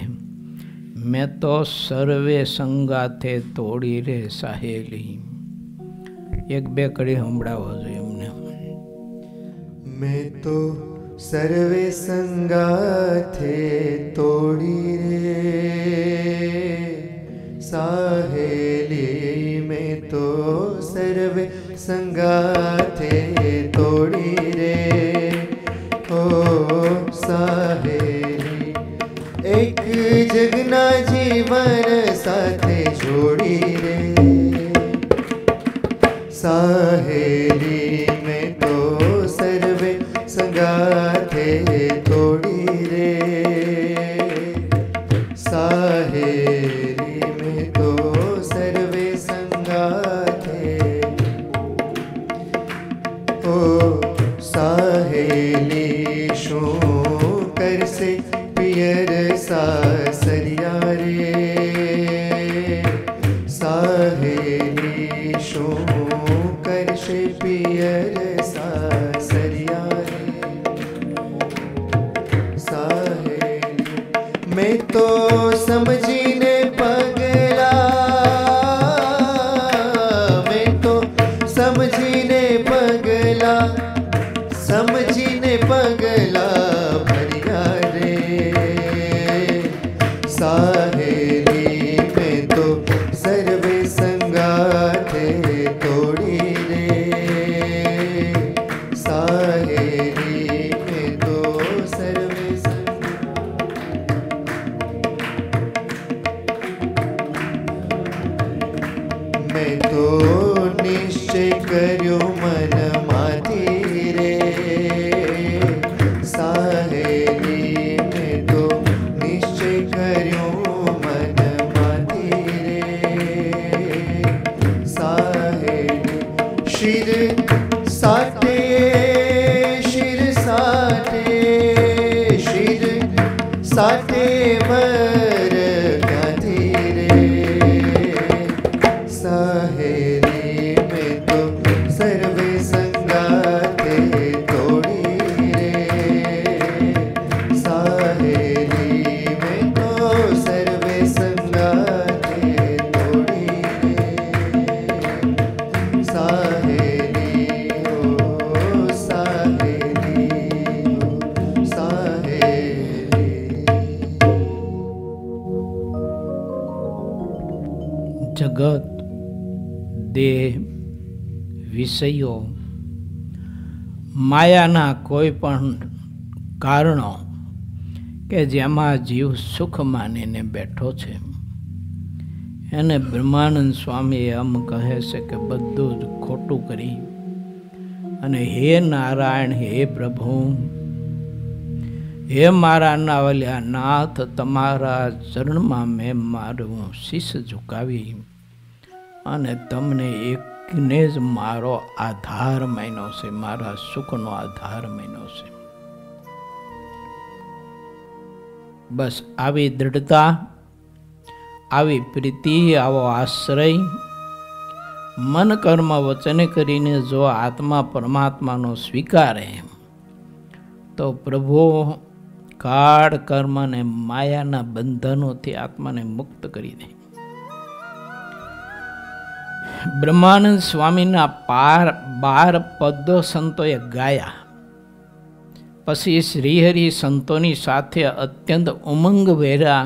મેં તો સર્વે સંગાથે તોડી રે સાહેલી. એક બે કડી સંભળાવો જોઈએ અમને. મેં તો સર્વે સંગાથે તોડી રે સાહેલી. મેં તો સર્વે સંગાથે તોડી રે ઓ સાહેલી. એક જગના જીવન સાથે જોડી રે સાહેલી. મેં તો સર્વે સંગાથે તોડી રે સાહેલી. મેં તો સર્વે સંગાથે ઓ સાહેલી. શું કરશે પિયર સાસરિયા રે સાહેલી. શું સમજીને પગલા, મેં તો સમજીને પગલા, સમજીને પગલા ભર્યા રે સાહેલી, મેં તો સર્વે સંગાથે તોડી રે સાહેલી, મેં તો સર્વે મેં તો નિશ્ચય કર્યો મનમાંથી રે સાહેલી, મેં તો નિશ્ચય કર્યો મનમાંથી રે સાહેલી, શિર સાટે શિર સાટે શિર સાટે વર ક્યાંથી રે સાહેલી, મેં તો સર્વે સંગાથે તોડી રે સાહેલી, મેં તો સર્વે સંગાથે તોડી રે સાહેલી, ઓ સાહેલી, ઓ સાહેલી. જગત, દેહ, વિષયો, માયાના કોઈ પણ કારણો કે જેમાં જીવ સુખ માનીને બેઠો છે એને બ્રહ્માનંદ સ્વામી એમ કહે છે કે બધું જ ખોટું કરી અને હે નારાયણ, હે પ્રભુ, હે મારા નાવલ્યા નાથ, તમારા ચરણમાં મેં મારું શીશ ઝુકાવી અને તમને એકને જ મારો આધાર માન્યો છે, મારા સુખનો આધાર માન્યો છે. બસ આવી દૃઢતા, આવી પ્રીતિ, આવો આશ્રય મન કર્મ વચને કરીને જો આત્મા પરમાત્માનો સ્વીકારે તો પ્રભુ કાળ કર્મ અને માયાના બંધનોથી આત્માને મુક્ત કરી દે. બ્રહ્માનંદ સ્વામીના 12 પદો સંતોએ ગાયા. પછી શ્રીહરિ સંતોની સાથે અત્યંત ઉમંગ વેરા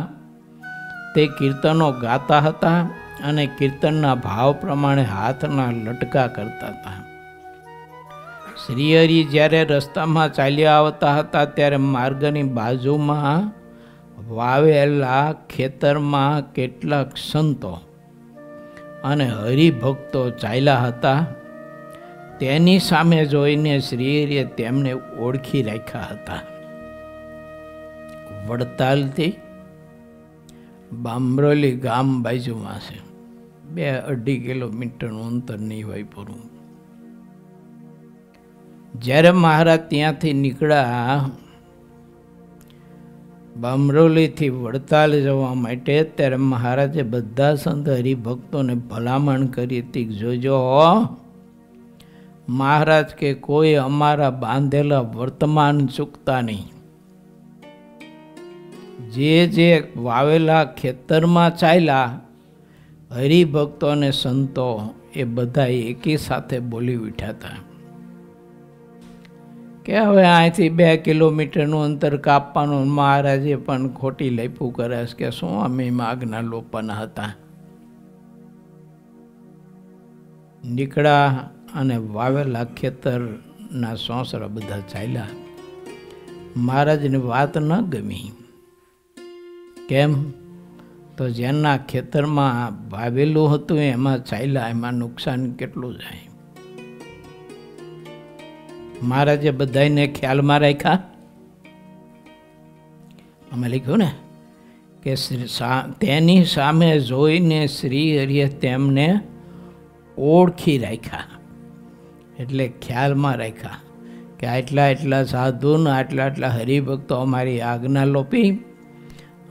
તે કીર્તનો ગાતા હતા અને કીર્તનના ભાવ પ્રમાણે હાથના લટકા કરતા હતા. શ્રીહરિ જ્યારે રસ્તામાં ચાલ્યા આવતા હતા ત્યારે માર્ગની બાજુમાં વાવેલા ખેતરમાં કેટલાક સંતો અને હરિભક્તો ચાલ્યા હતા. તેની સામે જોઈને શ્રીહરિએ તેમને ઓળખી રાખ્યા હતા. વડતાલથી બામરોલી ગામ બાજુમાં છે, 2-2.5 કિલોમીટરનું અંતર નહીં હોય પૂરું. જ્યારે મહારાજ ત્યાંથી નીકળ્યા બામરોલીથી વડતાલ જવા માટે, ત્યારે મહારાજે બધા સંત હરિભક્તોને ભલામણ કરી હતી, જોજો મહારાજ કે કોઈ અમારા બાંધેલા વર્તમાન ચૂકતા નહીં. જે વાવેલા ખેતરમાં ચાલ્યા હરિભક્તો અને સંતો એ બધા એકી સાથે બોલી ઉઠ્યા હતા કે હવે અહીંથી 2 કિલોમીટરનું અંતર કાપવાનું. મહારાજે પણ ખોટી લેપું કરે કે શું અમે માગના લોપાના હતા. નીકળ્યા અને વાવેલા ખેતરના સોંસરા બધા ચાલ્યા. મહારાજની વાત ન ગમી. કેમ? તો જેના ખેતરમાં વાવેલું હતું એમાં ચાલ્યા, એમાં નુકસાન કેટલું જાય. મહારાજે બધાને ખ્યાલમાં રાખ્યા. અમે લખ્યું ને કે તેની સામે જોઈને શ્રી હરિએ તેમને ઓળખી રાખ્યા, એટલે ખ્યાલમાં રાખ્યા કે આટલા આટલા સાધુ ને આટલા આટલા હરિભક્તો અમારી આજ્ઞા લોપી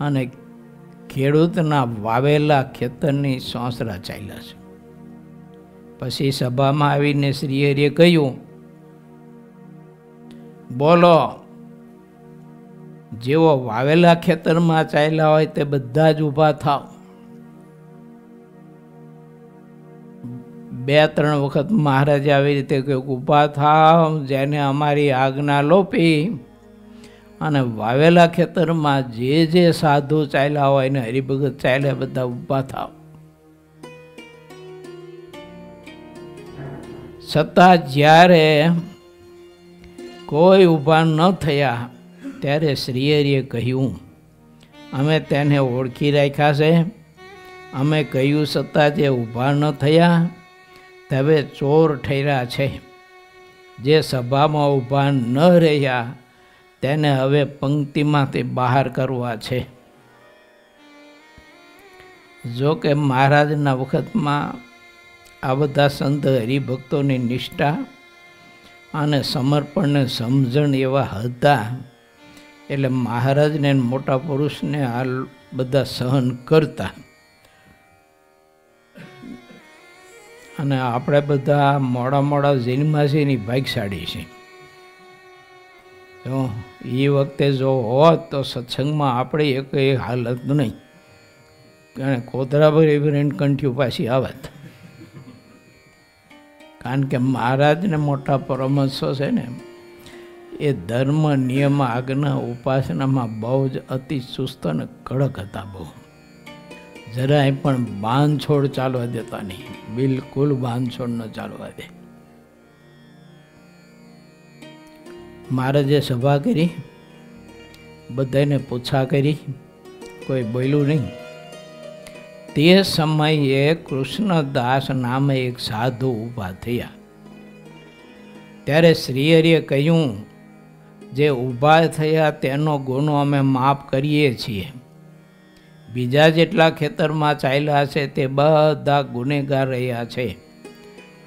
અને ખેડૂતના વાવેલા ખેતરની સોંસરા ચાલ્યા છે. પછી સભામાં આવીને શ્રી હરિએ કહ્યું, બોલો જેવો વાવેલા ખેતરમાં ચાલ્યા હોય તે બધા જ ઊભા થાવ. 2-3 વખત મહારાજે આવી રીતે કહ્યું, ઊભા થાવ, જેને અમારી આજ્ઞા લોપી અને વાવેલા ખેતરમાં જે સાધુ ચાલ્યા હોય ને હરિભગત ચાલ્યા, બધા ઊભા થાવ. છતાં જ્યારે કોઈ ઊભા ન થયા ત્યારે શ્રીહરિએ કહ્યું, અમે તેને ઓળખી રાખ્યા છે. અમે કહ્યું છતાં જે ઊભા ન થયા તે હવે ચોર ઠર્યા છે. જે સભામાં ઊભા ન રહ્યા તેને હવે પંક્તિમાંથી બહાર કરવા છે. જો કે મહારાજના વખતમાં આ બધા સંત હરિભક્તોની નિષ્ઠા અને સમર્પણને સમજણ એવા હતા, એટલે મહારાજને મોટા પુરુષને આ બધા સહન કરતા. અને આપણે બધા મોડા જન્માસીની ભાગશાળી છે. તો એ વખતે જો હોત તો સત્સંગમાં આપણે એક હાલત નહીં, કારણ કોતરાભર એવી કંઠ્યું પાછી આવત. કારણ કે મહારાજને મોટા પરમહંસો છે ને, એ ધર્મ, નિયમ, આજ્ઞા, ઉપાસનામાં બહુ જ અતિ ચુસ્ત અને કડક હતા. બહુ જરાય પણ બાંધછોડ ચાલવા દેતા નહીં, બિલકુલ બાંધછોડ ન ચાલવા દે. મહારાજે સભા કરી, બધાને પૂછા કરી, કોઈ બોલ્યું નહીં. તે સમયે કૃષ્ણદાસ નામે એક સાધુ ઊભા થયા. ત્યારે શ્રીહરિએ કહ્યું, જે ઊભા થયા તેનો ગુનો અમે માફ કરીએ છીએ. બીજા જેટલા ખેતરમાં ચાલ્યા છે તે બધા ગુનેગાર રહ્યા છે.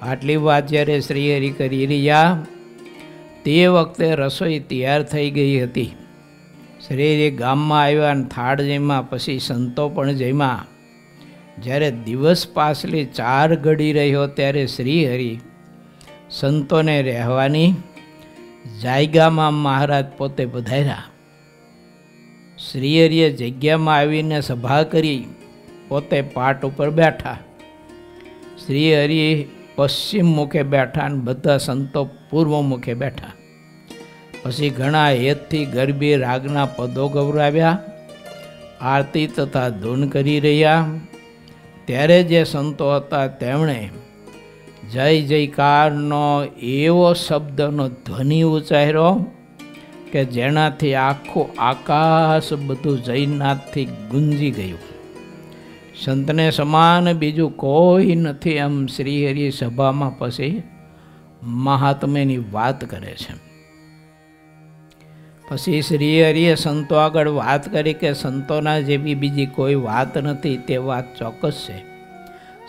આટલી વાત જ્યારે શ્રીહરિ કરી રહ્યા તે વખતે રસોઈ તૈયાર થઈ ગઈ હતી. શ્રીહરિ ગામમાં આવ્યા અને થાળ જમ્યા, પછી સંતો પણ જમ્યા. જ્યારે દિવસ પાછલી 4 ઘડી રહ્યો ત્યારે શ્રીહરિ સંતોને રહેવાની જાયગામાં મહારાજ પોતે પધાર્યા. શ્રીહરિએ જગ્યામાં આવીને સભા કરી, પોતે પાટ ઉપર બેઠા. શ્રીહરિ પશ્ચિમ મુખે બેઠા અને બધા સંતો પૂર્વ મુખે બેઠા. પછી ઘણા હેતથી ગરબી રાગના પદો ગૌરાવ્યા, આરતી તથા ધૂન કરી રહ્યા. ત્યારે જે સંતો હતા તેમણે જય જયકારનો એવો શબ્દનો ધ્વનિ ઉચ્ચાર્યો કે જેનાથી આખું આકાશ બધું જયનાથથી ગુંજી ગયું. સંતને સમાન બીજું કોઈ નથી, એમ શ્રીહરિ સભામાં પછી મહાત્મ્યની વાત કરે છે. પછી શ્રીહરિએ સંતો આગળ વાત કરી કે સંતોના જેવી બીજી કોઈ વાત નથી, તે વાત ચોક્કસ છે.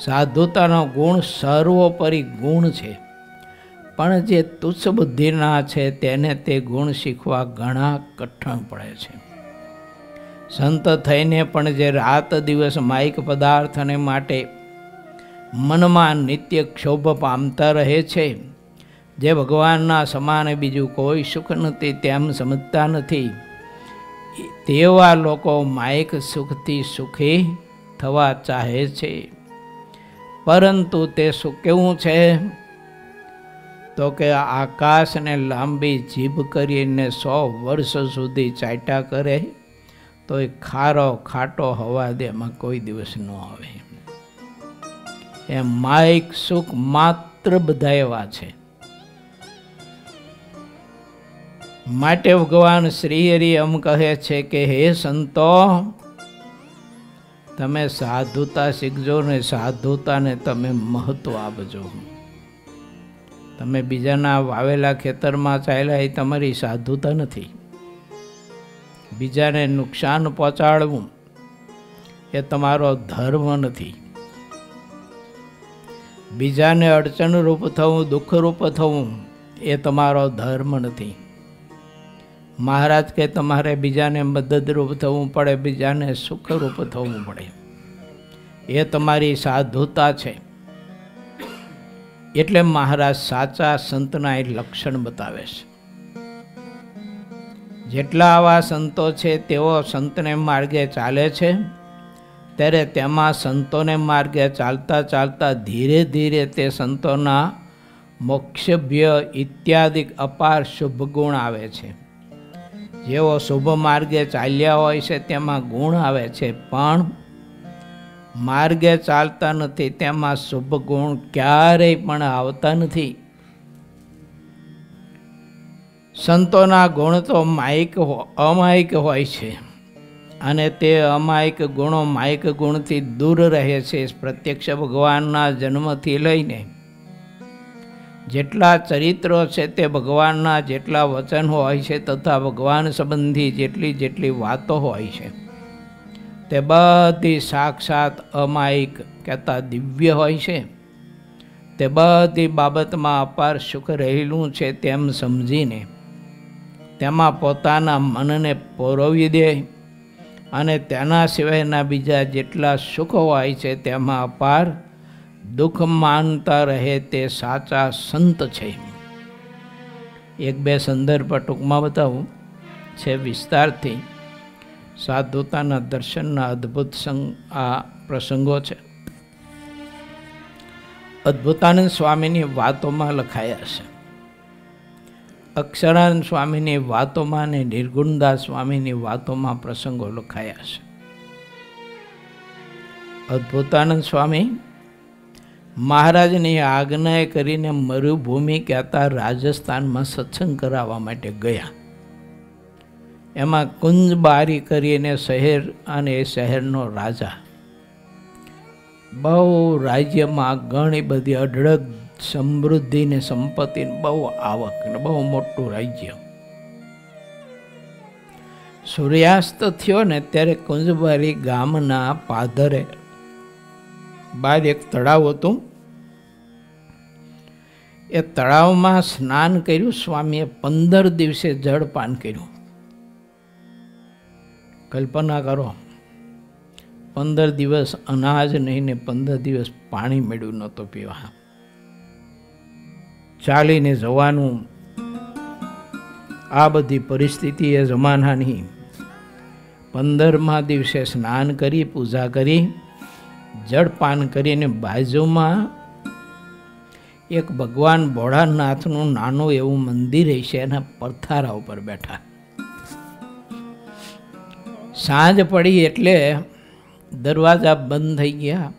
સાધુતાનો ગુણ સર્વોપરી ગુણ છે, પણ જે તુચ્છ બુદ્ધિના છે તેને તે ગુણ શીખવા ઘણા કઠણ પડે છે. સંત થઈને પણ જે રાત દિવસ માયિક પદાર્થને માટે મનમાં નિત્ય ક્ષોભ પામતા રહે છે, જે ભગવાનના સમાન બીજું કોઈ સુખ નથી તેમ સમજતા નથી, તેવા લોકો માયિક સુખથી સુખી થવા ચાહે છે. પરંતુ તે સુખ કેવું છે? તો કે આકાશને લાંબી જીભ કરીને 100 વર્ષ સુધી ચાટ્યા કરે તો એ ખારો ખાટો હવા દે, એમાં કોઈ દિવસ ન આવે. એ માયિક સુખ માત્ર બધા એવા છે. માટે ભગવાન શ્રીહરિ એમ કહે છે કે હે સંતો, તમે સાધુતા શીખજો ને સાધુતાને તમે મહત્વ આપજો. તમે બીજાના વાવેલા ખેતરમાં ચાલ્યા એ તમારી સાધુતા નથી. બીજાને નુકસાન પહોંચાડવું એ તમારો ધર્મ નથી. બીજાને અડચણરૂપ થવું, દુઃખરૂપ થવું એ તમારો ધર્મ નથી. મહારાજ કે તમારે બીજાને મદદરૂપ થવું પડે, બીજાને સુખરૂપ થવું પડે, એ તમારી સાધુતા છે. એટલે મહારાજ સાચા સંતના એ લક્ષણ બતાવે છે. જેટલા આવા સંતો છે તેઓ સંતને માર્ગે ચાલે છે, ત્યારે તેમાં સંતોને માર્ગે ચાલતા ચાલતા ધીરે ધીરે તે સંતોના મોક્ષભ્ય ઇત્યાદિ અપાર શુભ ગુણ આવે છે. જેઓ શુભ માર્ગે ચાલ્યા હોય છે તેમાં ગુણ આવે છે, પણ માર્ગે ચાલતા નથી તેમાં શુભ ગુણ ક્યારેય પણ આવતા નથી. સંતોના ગુણ તો અમાયિક હોય છે અને તે અમાયિક ગુણો માયિક ગુણથી દૂર રહે છે. પ્રત્યક્ષ ભગવાનના જન્મથી લઈને જેટલા ચરિત્રો છે તે ભગવાનના જેટલા વચન હોય છે તથા ભગવાન સંબંધી જેટલી વાતો હોય છે તે બધી સાક્ષાત અમાયિક કહેતા દિવ્ય હોય છે. તે બધી બાબતમાં અપાર સુખ રહેલું છે તેમ સમજીને તેમાં પોતાના મનને પોરવી દે અને તેના સિવાયના બીજા જેટલા સુખ હોય છે તેમાં અપાર દુઃખ માનતા રહે તે સાચા સંત છે. એક બે સંદર્ભ ટૂંકમાં બતાવું છે વિસ્તારથી. સાધુતાના દર્શનના અદ્ભુત આ પ્રસંગો છે. અદ્ભુતાનંદ સ્વામીની વાતોમાં લખાયા છે. અક્ષરાનંદ સ્વામીની વાતોમાં અને નિર્ગુણદાસ સ્વામીની વાતોમાં પ્રસંગો લખાયા છે. અદ્ભુતાનંદ સ્વામી મહારાજની આજ્ઞાએ કરીને મરુભૂમિ કહેતા રાજસ્થાનમાં સત્સંગ કરાવવા માટે ગયા. એમાં કુંજબારી કરીને શહેર અને એ શહેરનો રાજા, બહુ રાજ્યમાં ઘણી બધી અઢળક સમૃદ્ધિ ને સંપત્તિ, બહુ આવક ને બહુ મોટું રાજ્ય. સૂર્યાસ્ત થયો ને ત્યારે કુંજબારી ગામના પાદરે બહાર એક તળાવ હતું. એ તળાવમાં સ્નાન કર્યું. સ્વામીએ 15 દિવસે જળપાન કર્યું. કલ્પના કરો, 15 દિવસ અનાજ નહીં ને 15 દિવસ પાણી મળ્યું નહોતું પીવા. ચાલીને જવાનું, આ બધી પરિસ્થિતિ એ જમાનાની. 15મા દિવસે સ્નાન કરી, પૂજા કરી, જળપાન કરીને બાજુમાં એક ભગવાન ભોળાનાથનું નાનું એવું મંદિર છે, એના પથારા ઉપર બેઠા. સાંજ પડી એટલે દરવાજા બંધ થઈ ગયા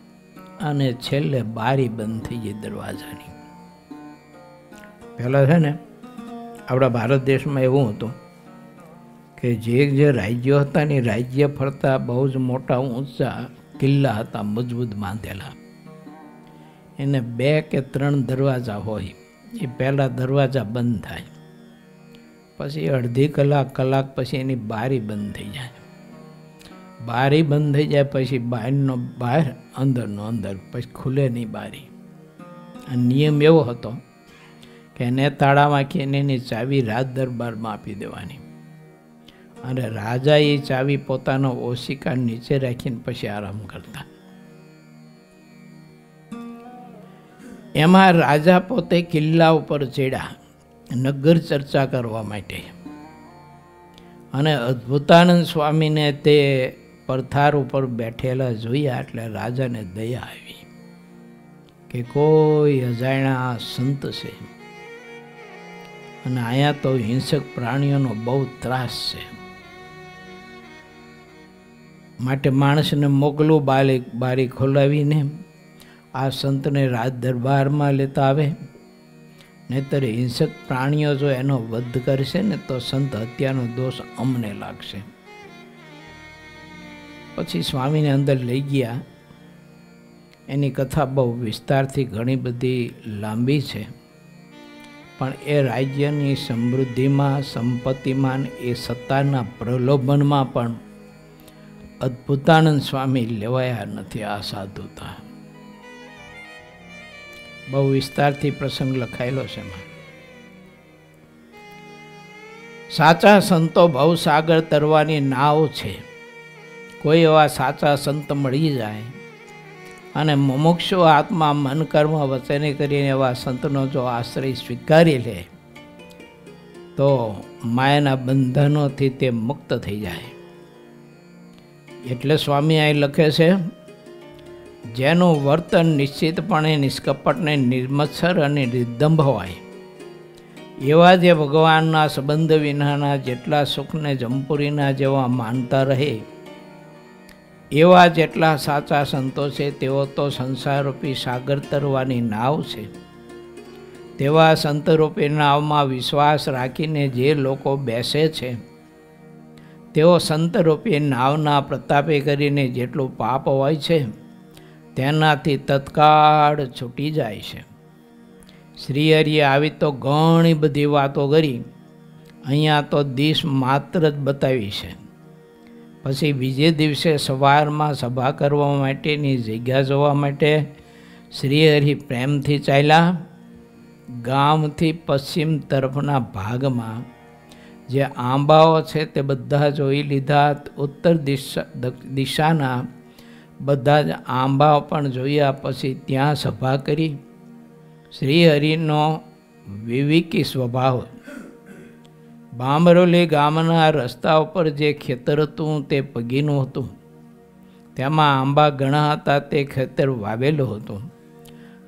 અને છેલ્લે બારી બંધ થઈ ગઈ દરવાજાની. પહેલાં છે ને આપણા ભારત દેશમાં એવું હતું કે જે રાજ્યો હતા ને રાજ્ય ફરતા બહુ જ મોટા ઊંચા કિલ્લા હતા, મજબૂત બાંધેલા. એને 2 કે 3 દરવાજા હોય. એ પહેલાં દરવાજા બંધ થાય, પછી અડધી કલાક પછી એની બારી બંધ થઈ જાય. બારી બંધ થઈ જાય પછી બહારનો બહાર, અંદરનો અંદર, પછી ખુલે નહીં બારી. આ નિયમ એવો હતો કે એને તાળા વાંકીને એની ચાવી રાજ દરબારમાં આપી દેવાની અને રાજા એ ચાવી પોતાનો ઓશિકા નીચે રાખીને પછી આરામ કરતા. એમાં રાજા પોતે કિલ્લા ઉપર ચડ્યા નગર ચર્ચા કરવા માટે, અને અદ્ભુતાનંદ સ્વામીને તે પથાર ઉપર બેઠેલા જોયા એટલે રાજાને દયા આવી કે કોઈ અજાણ્યા સંત છે અને અહીંયા તો હિંસક પ્રાણીઓનો બહુ ત્રાસ છે, માટે માણસને મોકલું બારી ખોલાવીને આ સંતને રાજ દરબારમાં લેતા આવે, નહીતર હિંસક પ્રાણીઓ જો એનો વધ કરશે ને તો સંત હત્યાનો દોષ અમને લાગશે. પછી સ્વામીને અંદર લઈ ગયા. એની કથા બહુ વિસ્તારથી ઘણી બધી લાંબી છે, પણ એ રાજ્યની સમૃદ્ધિમાં, સંપત્તિમાં, એ સત્તાના પ્રલોભનમાં પણ અદ્ભુતાનંદ સ્વામી લેવાયા નથી. આ સાધુતા બહુ વિસ્તારથી પ્રસંગ લખાયેલો છે એમાં. સાચા સંતો ભવસાગર તરવાની નાવ છે. કોઈ એવા સાચા સંત મળી જાય અને મુમુક્ષુ આત્મા, મન, કર્મ, વચને કરીને એવા સંતનો જો આશ્રય સ્વીકારી લે, તો એ નાવ તરવાની નાવ છે. કોઈ એવા સાચા સંત મળી જાય અને મુમુક્ષુ આત્મા, મન, કર્મ, વચને કરીને એવા સંતનો જો આશ્રય સ્વીકારી લે, તો એ નાવ તરવાની નાવ છે. તો માયાના બંધનોથી તે મુક્ત થઈ જાય. એટલે સ્વામી અહીં લખે છે, જેનું વર્તન નિશ્ચિતપણે નિષ્કપટને નિર્મત્સર અને નિર્દંભ હોય, એવા જે ભગવાનના સંબંધ વિનાના જેટલા સુખને જમપુરીના જેવા માનતા રહે, એવા જેટલા સાચા સંતો છે તેઓ તો સંસારરૂપી સાગર તરવાની નાવ છે. તેવા સંતરૂપી નાવમાં વિશ્વાસ રાખીને જે લોકો બેસે છે, તેઓ સંતરૂપી નાવના પ્રતાપે કરીને જેટલું પાપ હોય છે તેનાથી તત્કાળ છૂટી જાય છે. શ્રીહરિએ આવી તો ઘણી બધી વાતો કરી, અહીંયા તો દિશ માત્ર જ બતાવી છે. પછી બીજે દિવસે સવારમાં સભા કરવા માટેની જગ્યા જોવા માટે શ્રીહરિ પ્રેમથી ચાલ્યા. ગામથી પશ્ચિમ તરફના ભાગમાં જે આંબાઓ છે તે બધા જોઈ લીધા. ઉત્તર દિશાના બધા જ આંબાઓ પણ જોયા. પછી ત્યાં સભા કરી. શ્રીહરિનો વિવેકી સ્વભાવ. બામરોલી ગામના રસ્તા ઉપર જે ખેતર હતું તે પગીનું હતું. તેમાં આંબા ઘણા હતા. તે ખેતર વાવેલું હતું.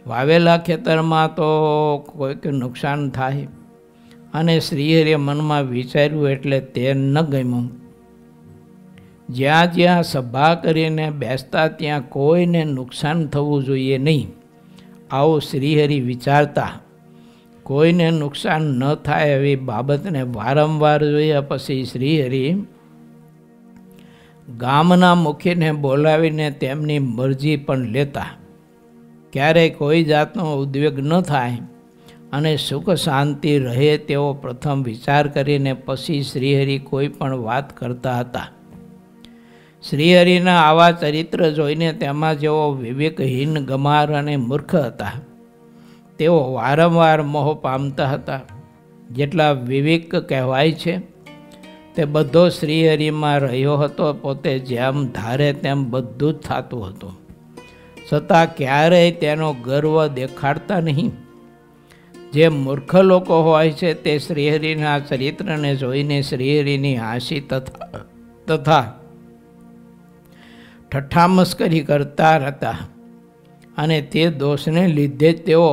વાવેલા ખેતરમાં તો કોઈક નુકસાન થાય, અને શ્રીહરિએ મનમાં વિચાર્યું એટલે તે ન ગમ્યું. જ્યાં જ્યાં સભા કરીને બેસતા ત્યાં કોઈને નુકસાન થવું જોઈએ નહીં, આવું શ્રીહરિ વિચારતા. કોઈને નુકસાન ન થાય એવી બાબતને વારંવાર જોયા. પછી શ્રીહરિ ગામના મુખીને બોલાવીને તેમની મરજી પણ લેતા. ક્યારેય કોઈ જાતનો ઉદ્વેગ ન થાય અને સુખ શાંતિ રહે તેવો પ્રથમ વિચાર કરીને પછી શ્રીહરિ કોઈ પણ વાત કરતા હતા. શ્રીહરિના આવા ચરિત્ર જોઈને તેમાં જેઓ વિવેકહીન, ગમાર અને મૂર્ખ હતા તેઓ વારંવાર મોહ પામતા હતા. જેટલા વિવેક કહેવાય છે તે બધો શ્રીહરિમાં રહ્યો હતો. પોતે જેમ ધારે તેમ બધું જ થતું હતું, છતાં ક્યારેય તેનો ગર્વ દેખાડતા નહીં. જે મૂર્ખ લોકો હોય છે તે શ્રીહરિના ચરિત્રને જોઈને શ્રીહરિની હાંસી તથા ઠઠ્ઠા મસ્કરી કરતા હતા, અને તે દોષને લીધે તેઓ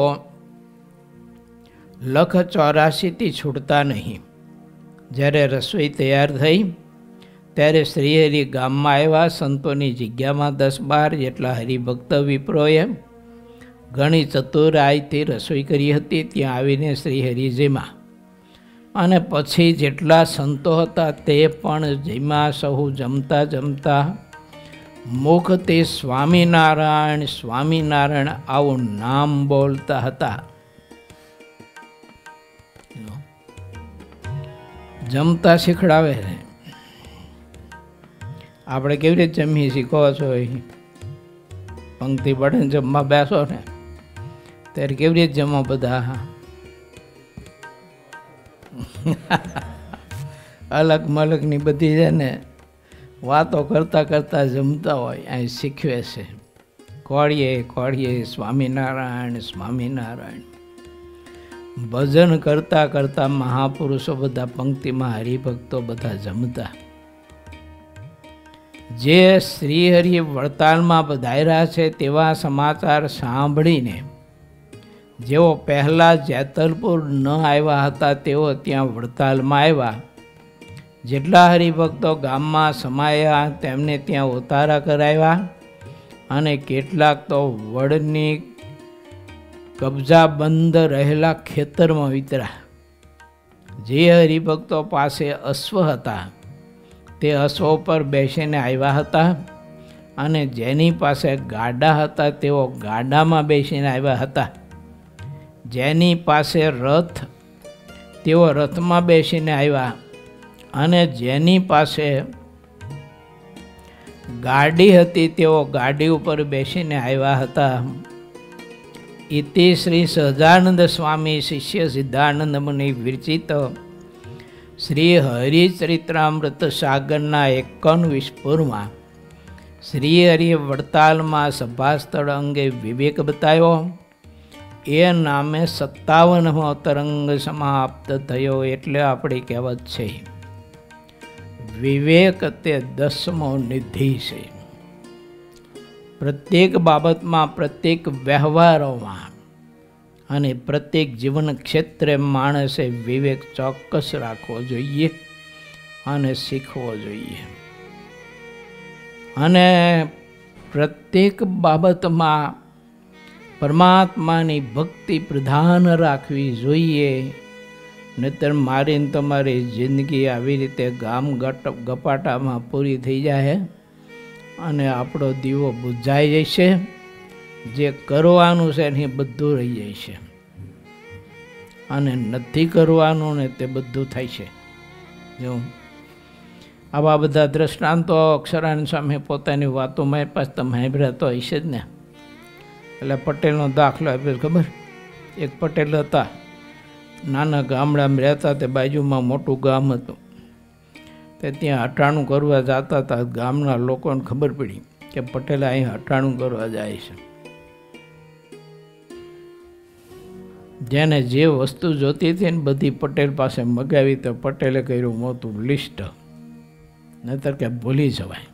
184થી છૂટતા નહીં. જ્યારે રસોઈ તૈયાર થઈ ત્યારે શ્રીહરિ ગામમાં આવ્યા. સંતોની જગ્યામાં 10-12 જેટલા હરિભક્ત વિપ્રોએ ઘણી ચતુરાઈથી રસોઈ કરી હતી. ત્યાં આવીને શ્રીહરિ જમ્યા, અને પછી જેટલા સંતો હતા તે પણ જમ્યા. સહુ જમતા જમતા મુખથી સ્વામિનારાયણ સ્વામિનારાયણ આવું નામ બોલતા હતા. જમતા શીખડાવે છે. આપણે કેવી રીતે જમીએ શીખો છો? પંક્તિ પડે ને જમવા બેસો ને ત્યારે કેવી રીતે જમો બધા? અલગ મલગની બધી છે ને વાતો કરતાં કરતાં જમતા હોય. અહીં શીખવે છે. કોળીએ કોળીએ સ્વામિનારાયણ સ્વામિનારાયણ. ભજન કરતાં કરતાં મહાપુરુષો બધા પંક્તિમાં હરિભક્તો બધા જમતા. જે શ્રીહરિ વડતાલમાં પધાર્યા છે તેવા સમાચાર સાંભળીને જેઓ પહેલાં જેતલપુર ન આવ્યા હતા તેઓ ત્યાં વડતાલમાં આવ્યા. જેટલા હરિભક્તો ગામમાં સમાયા તેમને ત્યાં ઉતારા કરાવ્યા, અને કેટલાક તો વડની કબજા બંધ રહેલા ખેતરમાં વિતરા. જે હરિભક્તો પાસે અશ્વ હતા તે અશ્વ પર બેસીને આવ્યા હતા, અને જેની પાસે ગાડા હતા તેઓ ગાડામાં બેસીને આવ્યા હતા. જેની પાસે રથ તેઓ રથમાં બેસીને આવ્યા, અને જેની પાસે ગાડી હતી તેઓ ગાડી ઉપર બેસીને આવ્યા હતા. ઇતિ શ્રી સહજાનંદ સ્વામી શિષ્ય સિદ્ધાનંદ મુનિ વિરચિત શ્રી હરિચરિત્રામૃત સાગરના 51 શ્રીહરિએ વડતાલમાં સભા સ્થળ અંગે વિવેક બતાવ્યો. એ નામે 57મો તરંગ સમાપ્ત થયો. એટલે આપણી કહેવત છે, વિવેક તે 10મો નિધિ છે. પ્રત્યેક બાબતમાં, પ્રત્યેક વ્યવહારોમાં અને પ્રત્યેક જીવન ક્ષેત્રે માણસે વિવેક ચોક્કસ રાખવો જોઈએ અને શીખવો જોઈએ. અને પ્રત્યેક બાબતમાં પરમાત્માની ભક્તિ પ્રધાન રાખવી જોઈએ. નહીતર મારીને તમારી જિંદગી આવી રીતે ગામ ગપાટામાં પૂરી થઈ જાય અને આપણો દીવો બુઝાઈ જશે. જે કરવાનું છે એ બધું રહી જાય છે અને નથી કરવાનું ને તે બધું થાય છે. જો આવા બધા દ્રષ્ટાંતો અક્ષરાનંદ સ્વામી પોતાની વાતોમાં પાછ તમે સાંભળ્યા તો હશે જ ને. એટલે પટેલનો દાખલો આપ્યો, ખબર? એક પટેલ હતા, નાના ગામડામાં રહેતા, તે બાજુમાં મોટું ગામ હતું. તે ત્યાં હટાણું કરવા જતા હતા. ગામના લોકોને ખબર પડી કે પટેલ અહીં હટાણું કરવા જાય છે. જેને જે વસ્તુ જોતી હતી ને બધી પટેલ પાસે મગાવી, તો પટેલે કર્યું મોટું લિસ્ટ, નહીતર કે ભૂલી જવાય.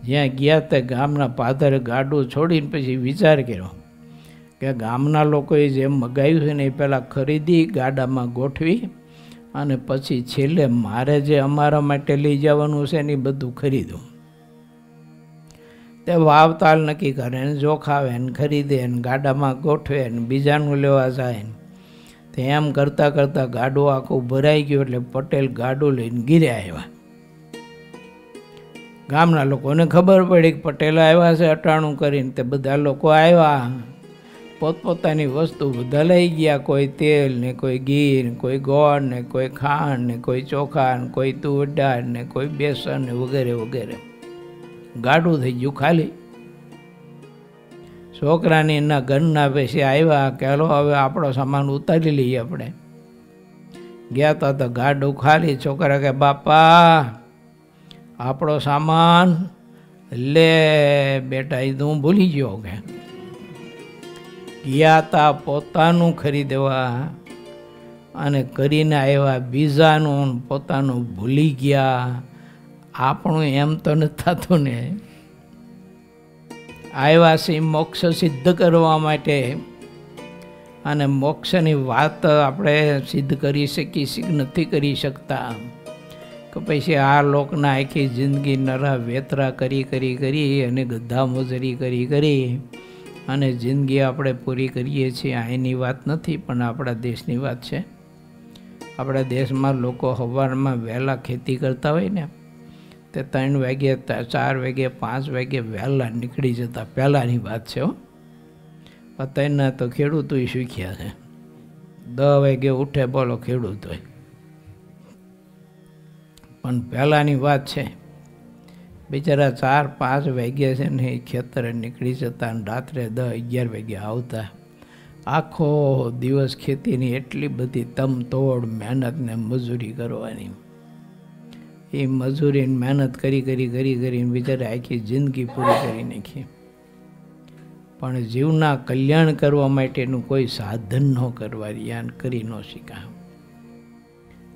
જ્યાં ગયા તે ગામના પાદરે ગાડું છોડીને પછી વિચાર કર્યો કે ગામના લોકોએ જેમ મગાવ્યું છે ને એ પહેલાં ખરીદી, ગાડામાં ગોઠવી અને પછી છેલ્લે મારે જે અમારા માટે લઈ જવાનું છે ને એ બધું ખરીદું. તે વાવતાલ નક્કી કરે ને જોખાવે ને ખરીદે ને ગાડામાં ગોઠવે ને બીજાનું લેવા જાય ને. તે એમ કરતાં કરતાં ગાડું આખું ભરાઈ ગયું. એટલે પટેલ ગાડું લઈને ઘીરે આવ્યા. ગામના લોકોને ખબર પડી કે પટેલ આવ્યા છે અટાણું કરીને. તે બધા લોકો આવ્યા, પોતપોતાની વસ્તુ બધા લઈ ગયા. કોઈ તેલ ને, કોઈ ઘી ને, કોઈ ગોળ ને, કોઈ ખાંડ ને, કોઈ ચોખા ને, કોઈ તુવેર દાળ ને, કોઈ બેસન ને, વગેરે વગેરે. ગાડું થઈ ગયું ખાલી. છોકરાની એના ઘરના પછી આવ્યા કે હાલો હવે આપણો સામાન ઉતારી લઈએ આપણે. ગયા તા તો ગાડું ખાલી. છોકરા કે બાપા આપણો સામાન લે બેટા, એ તો હું ભૂલી ગયો. કે ગયા તા પોતાનું ખરીદવા અને કરીને આવ્યા બીજાનું, પોતાનું ભૂલી ગયા. આપણું એમ તો નથી થતું ને. આવ્યા છે મોક્ષ સિદ્ધ કરવા માટે, અને મોક્ષની વાત આપણે સિદ્ધ કરી શકીએ કે નથી કરી શકતા. કે પછી આ લોકના આખી જિંદગી નરા વેતરા કરી કરી કરી અને ગધા મજૂરી કરી કરી અને જિંદગી આપણે પૂરી કરીએ છીએ. અહીંની વાત નથી, પણ આપણા દેશની વાત છે. આપણા દેશમાં લોકો સવારમાં વહેલા ખેતી કરતા હોય ને, તે 3 વાગે, 4 વાગે, 5 વાગે વહેલા નીકળી જતા. પહેલાંની વાત છે. અત્યારના તો ખેડૂતોય શીખ્યા છે. 10 વાગે ઉઠે બોલો ખેડૂતોય. પણ પહેલાંની વાત છે. બિચારા 4-5 વાગ્યા છે ને એ ખેતરે નીકળી જતા અને રાત્રે 10-11 વાગે આવતા. આખો દિવસ ખેતીની એટલી બધી તમતોડ મહેનત ને મજૂરી કરવાની. એ મજૂરીને મહેનત કરી કરી કરી કરીને બિચારે આખી જિંદગી પૂરી કરી નાખી. પણ જીવના કલ્યાણ કરવા માટેનું કોઈ સાધન ન કરવા રહ્યા, કરી ન શીખ્યા.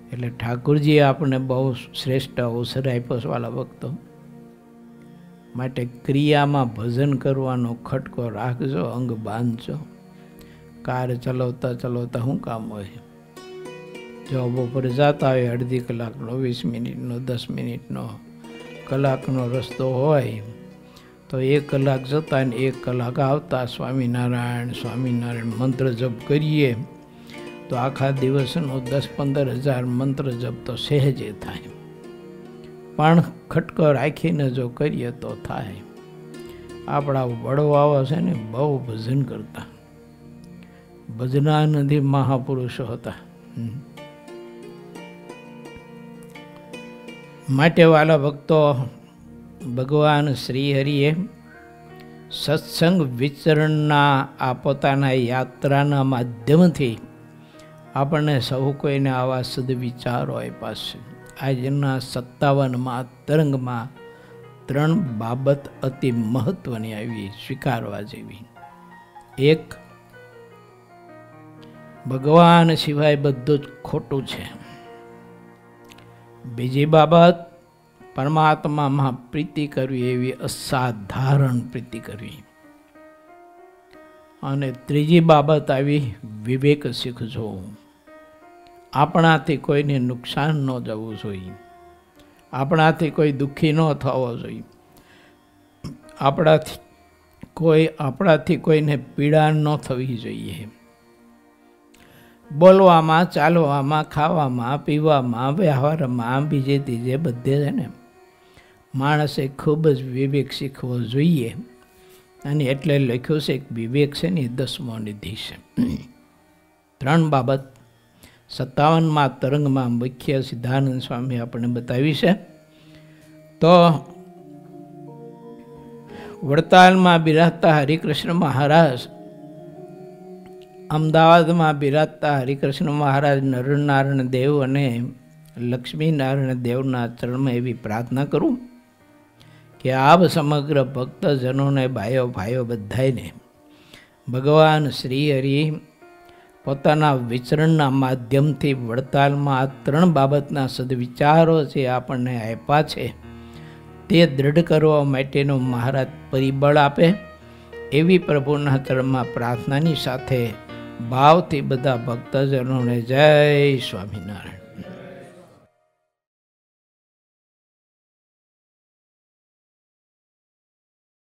એટલે ઠાકુરજીએ આપણને બહુ શ્રેષ્ઠ અવસર આપ્યો છે વાલા ભક્તો. માટે ક્રિયામાં ભજન કરવાનો ખટકો રાખજો, અંગ બાંધજો. કાર ચલાવતા ચલાવતા શું કામ હોય? જોબ ઉપર જતા હોય, અડધી કલાકનો, 20 મિનિટનો, 10 મિનિટનો, કલાકનો રસ્તો હોય તો 1 કલાક જતા ને 1 કલાક આવતા સ્વામિનારાયણ સ્વામિનારાયણ મંત્ર જપ કરીએ તો આખા દિવસનો 10-15 હજાર મંત્ર જપ તો સહેજે થાય. પણ ખટકો રાખીને જો કરીએ તો થાય. આપણા વડવાઓ છે ને બહુ ભજન કરતા, ભજનાનંદી મહાપુરુષો હતા. માટે વાલા ભક્તો, ભગવાન શ્રી હરિએ સત્સંગ વિચરણના આ પોતાના યાત્રાના માધ્યમથી આપણને સૌ કોઈને આવા સદવિચારો આપ્યા છે. આજના 57માં તરંગમાં 3 બાબત અતિ મહત્વની આવી સ્વીકારવા જેવી. 1, ભગવાન સિવાય બધું જ ખોટું છે. બીજી બાબત, પરમાત્મામાં પ્રીતિ કરવી એવી અસાધારણ પ્રીતિ કરવી. અને ત્રીજી બાબત આવી વિવેક શીખજો. આપણાથી કોઈને નુકસાન ન જવું જોઈએ, આપણાથી કોઈ દુઃખી ન થવો જોઈએ, આપણાથી કોઈને પીડા ન થવી જોઈએ. બોલવામાં, ચાલવામાં, ખાવામાં, પીવામાં, વ્યવહારમાં, બીજે ત્રીજે બધે છે ને માણસે ખૂબ જ વિવેક શીખવો જોઈએ. અને એટલે લખ્યું છે કે વિવેક છે ને 10મો નિધિ છે. 3 બાબત 57માં તરંગમાં મુખ્ય સિદ્ધાનંદ સ્વામી આપણે બતાવી છે. તો વડતાલમાં બિરાજતા હરિકૃષ્ણ મહારાજ, અમદાવાદમાં બિરાજતા હરિકૃષ્ણ મહારાજ નરનારાયણ દેવ અને લક્ષ્મીનારાયણ દેવના ચરણમાં એવી પ્રાર્થના કરું કે આપ સમગ્ર ભક્તજનોને, ભાઈઓ બધાને ભગવાન શ્રી હરિ પોતાના વિચરણના માધ્યમથી વડતાલમાં આ 3 બાબતના સદવિચારો છે આપણને આપ્યા છે તે દ્રઢ કરવા માટેનું મહારાજ પરિબળ આપે એવી પ્રભુના ચરણમાં પ્રાર્થનાની સાથે ભાવથી બધા ભક્તજનોને જય સ્વામિનારાયણ.